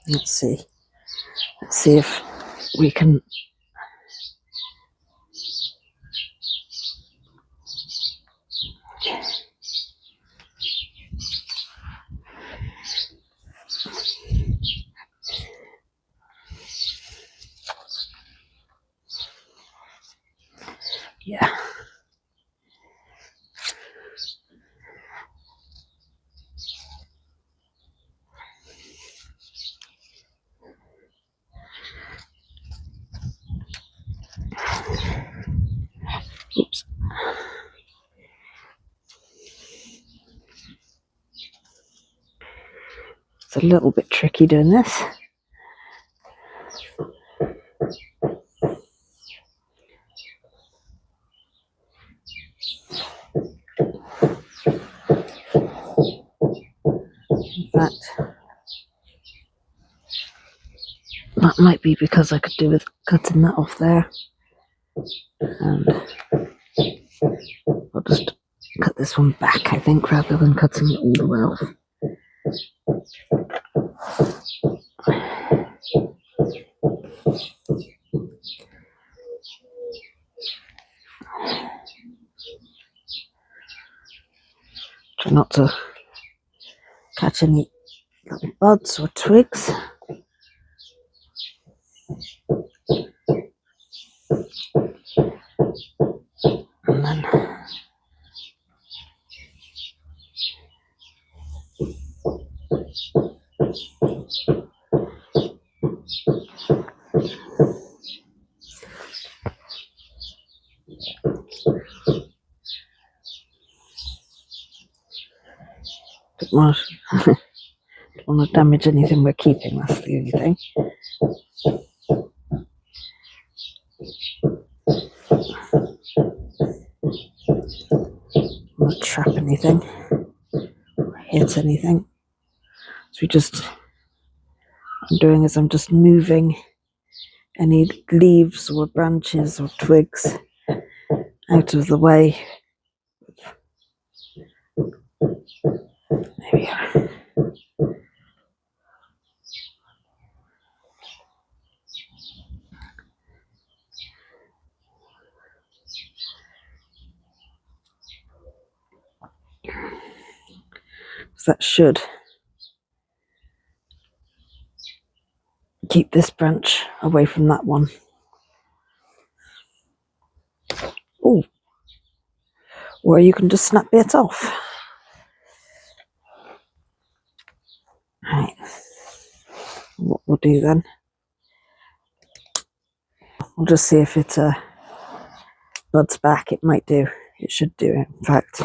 Let's see if we can yeah. Oops. It's a little bit tricky doing this. In fact, that might be because I could do with cutting that off there. And I'll just cut this one back, I think, rather than cutting it all the way off. Try not to catch any little buds or twigs. And then don't want to damage anything we're keeping, that's the only thing. Not trap anything or hit anything. So I'm doing is I'm just moving any leaves or branches or twigs out of the way. There we are. So that should keep this branch away from that one. Oh, or you can just snap it off. Right. What we'll do then, we'll just see if it buds back. It might do. It should do. In fact,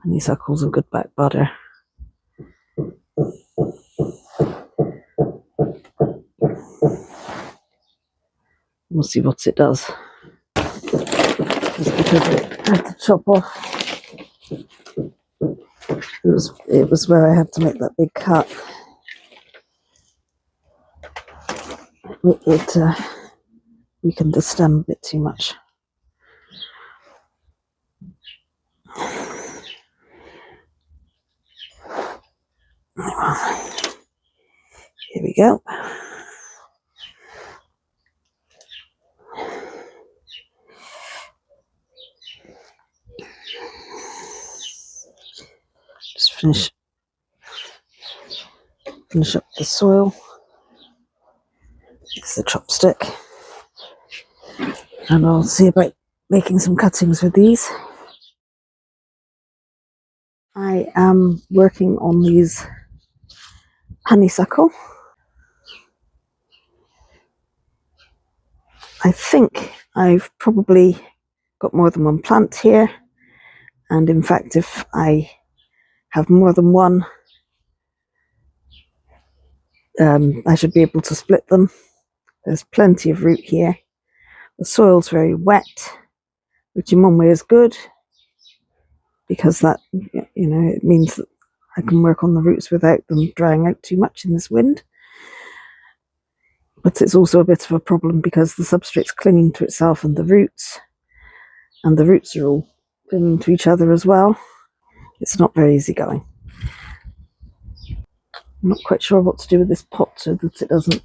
honeysuckle's a good back budder. We'll see what it does. Just because I had to chop off It was where I had to make that big cut. It weakened the stem a bit too much. Here we go. Just finish up the soil. It's the chopstick. And I'll see about making some cuttings with these. I am working on these honeysuckle. I think I've probably got more than one plant here, and in fact if I have more than one, I should be able to split them. There's plenty of root here. The soil's very wet, which in one way is good, because that, it means that I can work on the roots without them drying out too much in this wind. But it's also a bit of a problem because the substrate's clinging to itself and the roots are all clinging to each other as well. It's not very easy going. I'm not quite sure what to do with this pot so that it doesn't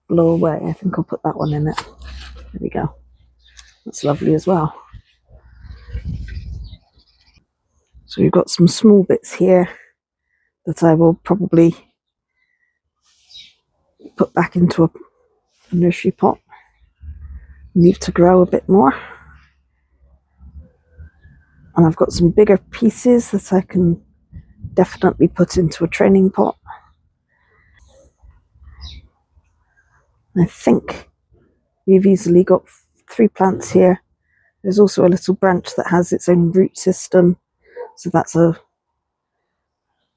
blow away. I think I'll put that one in it. There we go. That's lovely as well. So we've got some small bits here that I will probably put back into a nursery pot, leave to grow a bit more. And I've got some bigger pieces that I can definitely put into a training pot. I think we've easily got 3 plants here. There's also a little branch that has its own root system, so that's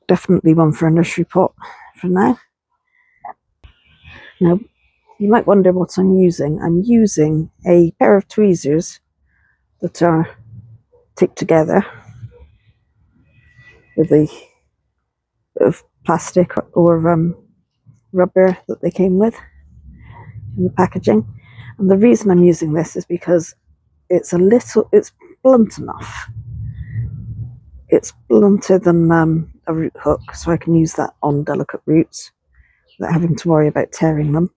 definitely one for a nursery pot for now. Now, you might wonder what I'm using. I'm using a pair of tweezers that are ticked together with a bit of plastic or rubber that they came with in the packaging. And the reason I'm using this is because it's blunt enough. It's blunter than a root hook, so I can use that on delicate roots without having to worry about tearing them.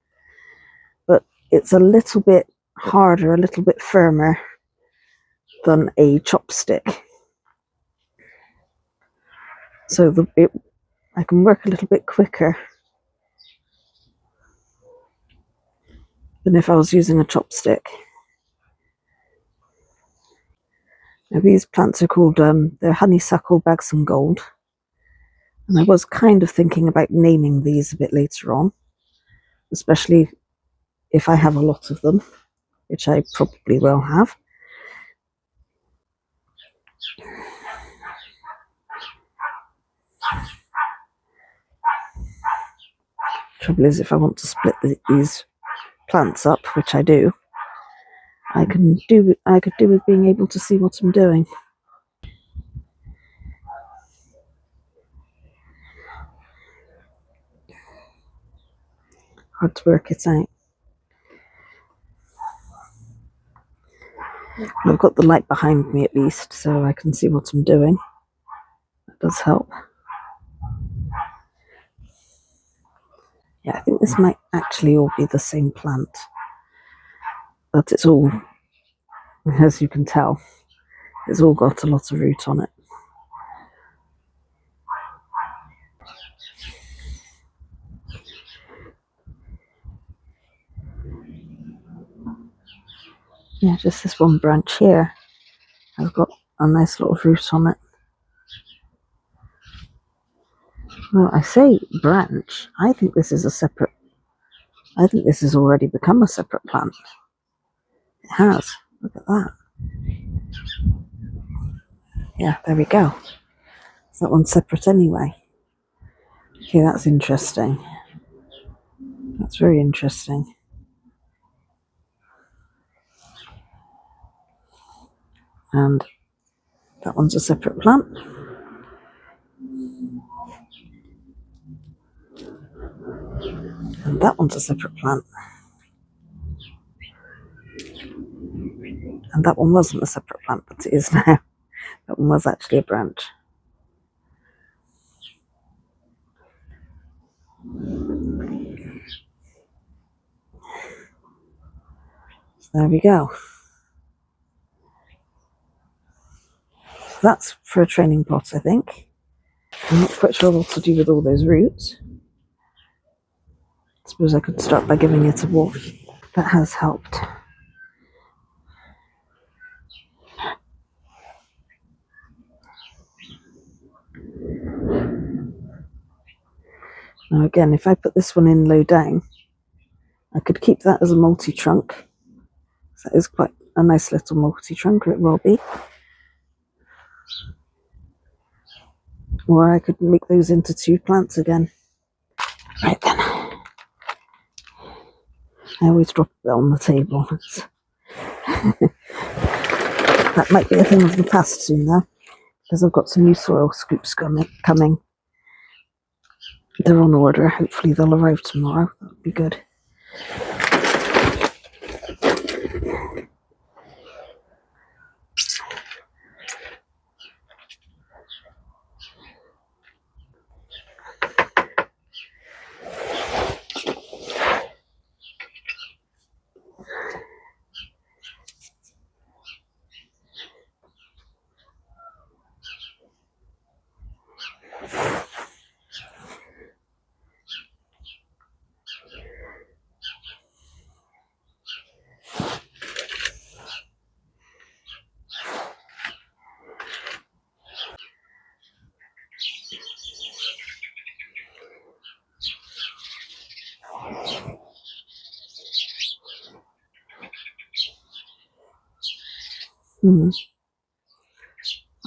But it's a little bit harder, a little bit firmer than a chopstick. So I can work a little bit quicker than if I was using a chopstick. Now these plants are called, they're Honeysuckle, Baggesen Gold. And I was kind of thinking about naming these a bit later on, especially if I have a lot of them, which I probably will have. Trouble is, if I want to split these plants up, which I do, I could do with being able to see what I'm doing. Hard to work it out. I've got the light behind me at least, so I can see what I'm doing. That does help. Yeah, I think this might actually all be the same plant, but it's all, as you can tell, it's all got a lot of root on it. Yeah, just this one branch here has got a nice lot of root on it. Well, I say branch, I think this has already become a separate plant. It has. Look at that. Yeah, there we go. So that one's separate anyway. Okay, that's interesting. That's very interesting. And that one's a separate plant. And that one's a separate plant. And that one wasn't a separate plant, but it is now. That one was actually a branch. So there we go. So that's for a training pot, I think. I'm not quite sure what to do with all those roots. I suppose I could start by giving it a wash. That has helped. Now again, if I put this one in low down, I could keep that as a multi-trunk. So that is quite a nice little multi-trunk, or it will be. Or I could make those into 2 plants again. Right then. I always drop it on the table. That might be a thing of the past soon though, because I've got some new soil scoops coming. They're on order. Hopefully they'll arrive tomorrow. That would be good.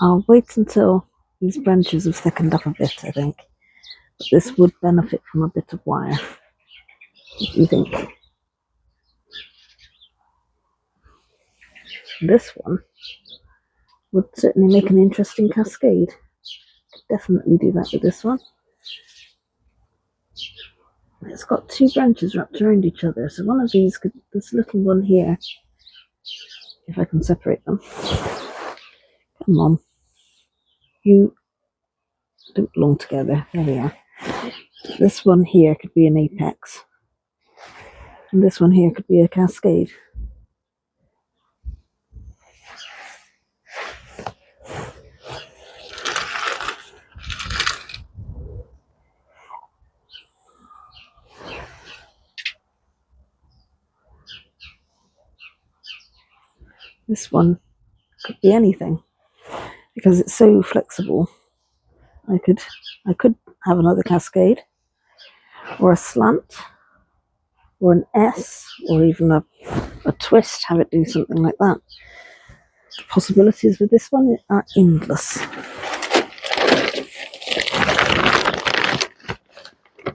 I'll wait until these branches have thickened up a bit, I think. But this would benefit from a bit of wire. What do you think? This one would certainly make an interesting cascade. Definitely do that with this one. It's got 2 branches wrapped around each other, so one of these could, this little one here, if I can separate them. Come on. You don't belong together. There we are. This one here could be an apex. And this one here could be a cascade. This one could be anything because it's so flexible. I could have another cascade or a slant or an S or even a twist, have it do something like that. The possibilities with this one are endless.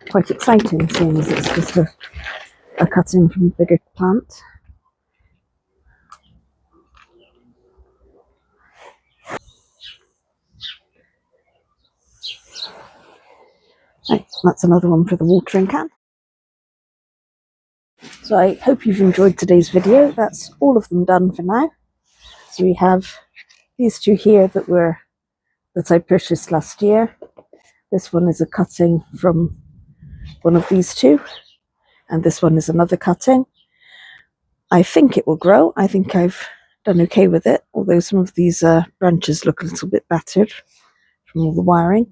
Quite exciting, seeing as it's just a cutting from a bigger plant. Right, that's another one for the watering can. So I hope you've enjoyed today's video. That's all of them done for now. So we have these 2 here that I purchased last year. This one is a cutting from one of these 2, and this one is another cutting. I think it will grow. I think I've done okay with it, although some of these branches look a little bit battered from all the wiring.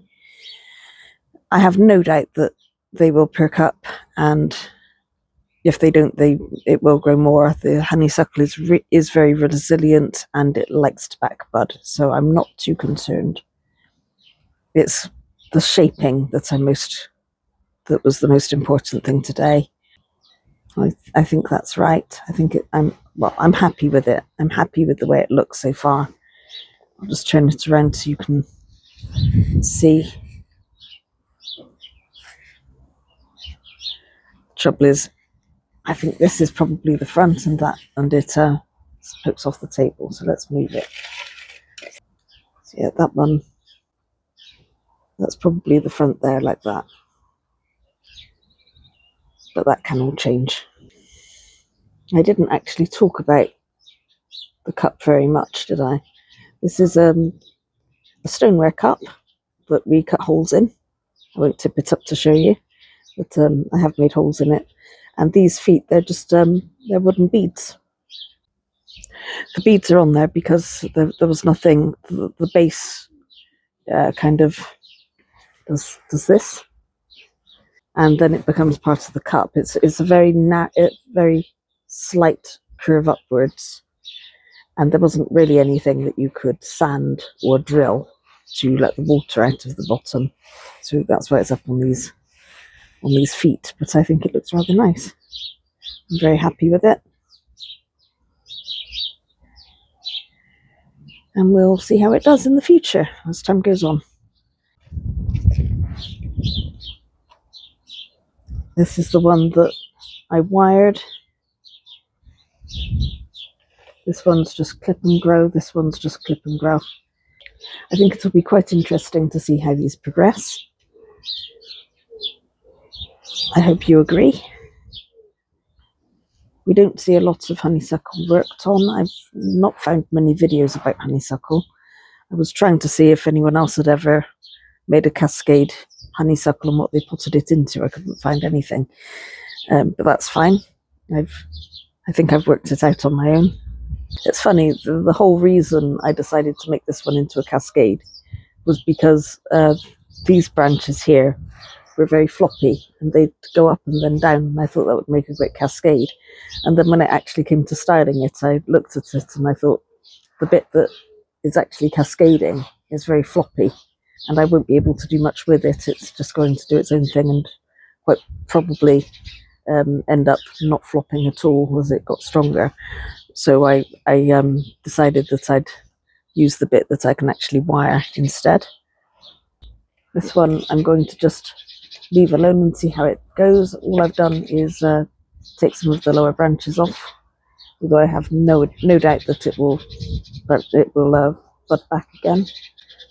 I have no doubt that they will perk up, and if they don't, it will grow more. The honeysuckle is very resilient and it likes to back bud, so I'm not too concerned. It's the shaping that was the most important thing today. I think that's right. I think I'm happy with it. I'm happy with the way it looks so far. I'll just turn it around so you can see. Trouble is, I think this is probably the front, and it pokes off the table. So let's move it. So yeah, that one. That's probably the front there, like that. but that can all change. I didn't actually talk about the cup very much, did I? This is a stoneware cup that we cut holes in. I won't tip it up to show you, but I have made holes in it. And these feet, they're just they're wooden beads. The beads are on there because there was nothing. The base kind of does this, and then it becomes part of the cup. It's a very slight curve upwards, and there wasn't really anything that you could sand or drill to let the water out of the bottom. So that's why it's up on these feet. But I think it looks rather nice. I'm very happy with it. And we'll see how it does in the future as time goes on. This is the one that I wired. This one's just clip and grow. This one's just clip and grow. I think it'll be quite interesting to see how these progress. I hope you agree. We don't see a lot of honeysuckle worked on. I've not found many videos about honeysuckle. I was trying to see if anyone else had ever made a Cascade honeysuckle and what they potted it into. I couldn't find anything, but that's fine. I think I've worked it out on my own. It's funny, the whole reason I decided to make this one into a Cascade was because these branches here were very floppy and they'd go up and then down, and I thought that would make a great cascade. And then when it actually came to styling it, I looked at it and I thought the bit that is actually cascading is very floppy and I won't be able to do much with it. It's just going to do its own thing and quite probably end up not flopping at all as it got stronger. So I decided that I'd use the bit that I can actually wire instead. This one I'm going to just leave alone and see how it goes. All I've done is take some of the lower branches off, although I have no doubt that it will bud back again.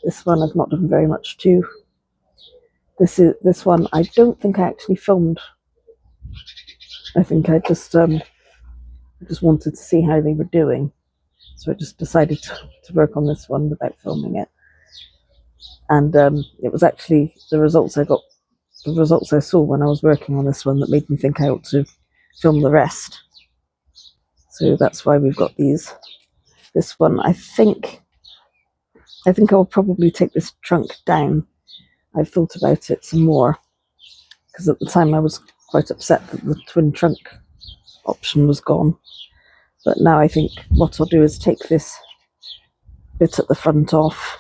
This one I've not done very much to. This one I don't think I actually filmed. I think I just wanted to see how they were doing, so I just decided to work on this one without filming it. And it was actually the results I saw when I was working on this one that made me think I ought to film the rest. So that's why we've got these. This one, I think I'll probably take this trunk down. I've thought about it some more, because at the time I was quite upset that the twin trunk option was gone. But now I think what I'll do is take this bit at the front off,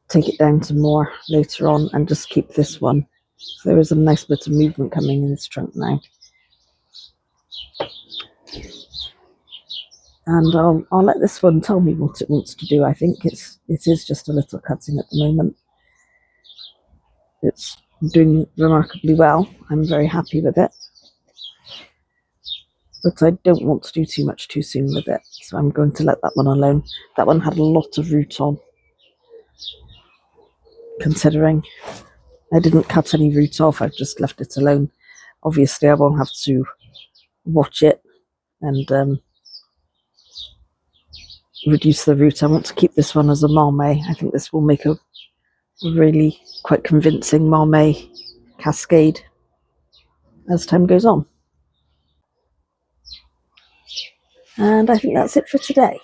take it down some more later on, and just keep this one. So there is a nice bit of movement coming in this trunk now. And I'll let this one tell me what it wants to do. I think it is just a little cutting at the moment. It's doing remarkably well. I'm very happy with it. But I don't want to do too much too soon with it, so I'm going to let that one alone. That one had a lot of root on, considering I didn't cut any root off. I've just left it alone. Obviously I won't have to watch it and reduce the root. I want to keep this one as a marmee. I think this will make a really quite convincing marmee cascade as time goes on. And I think that's it for today.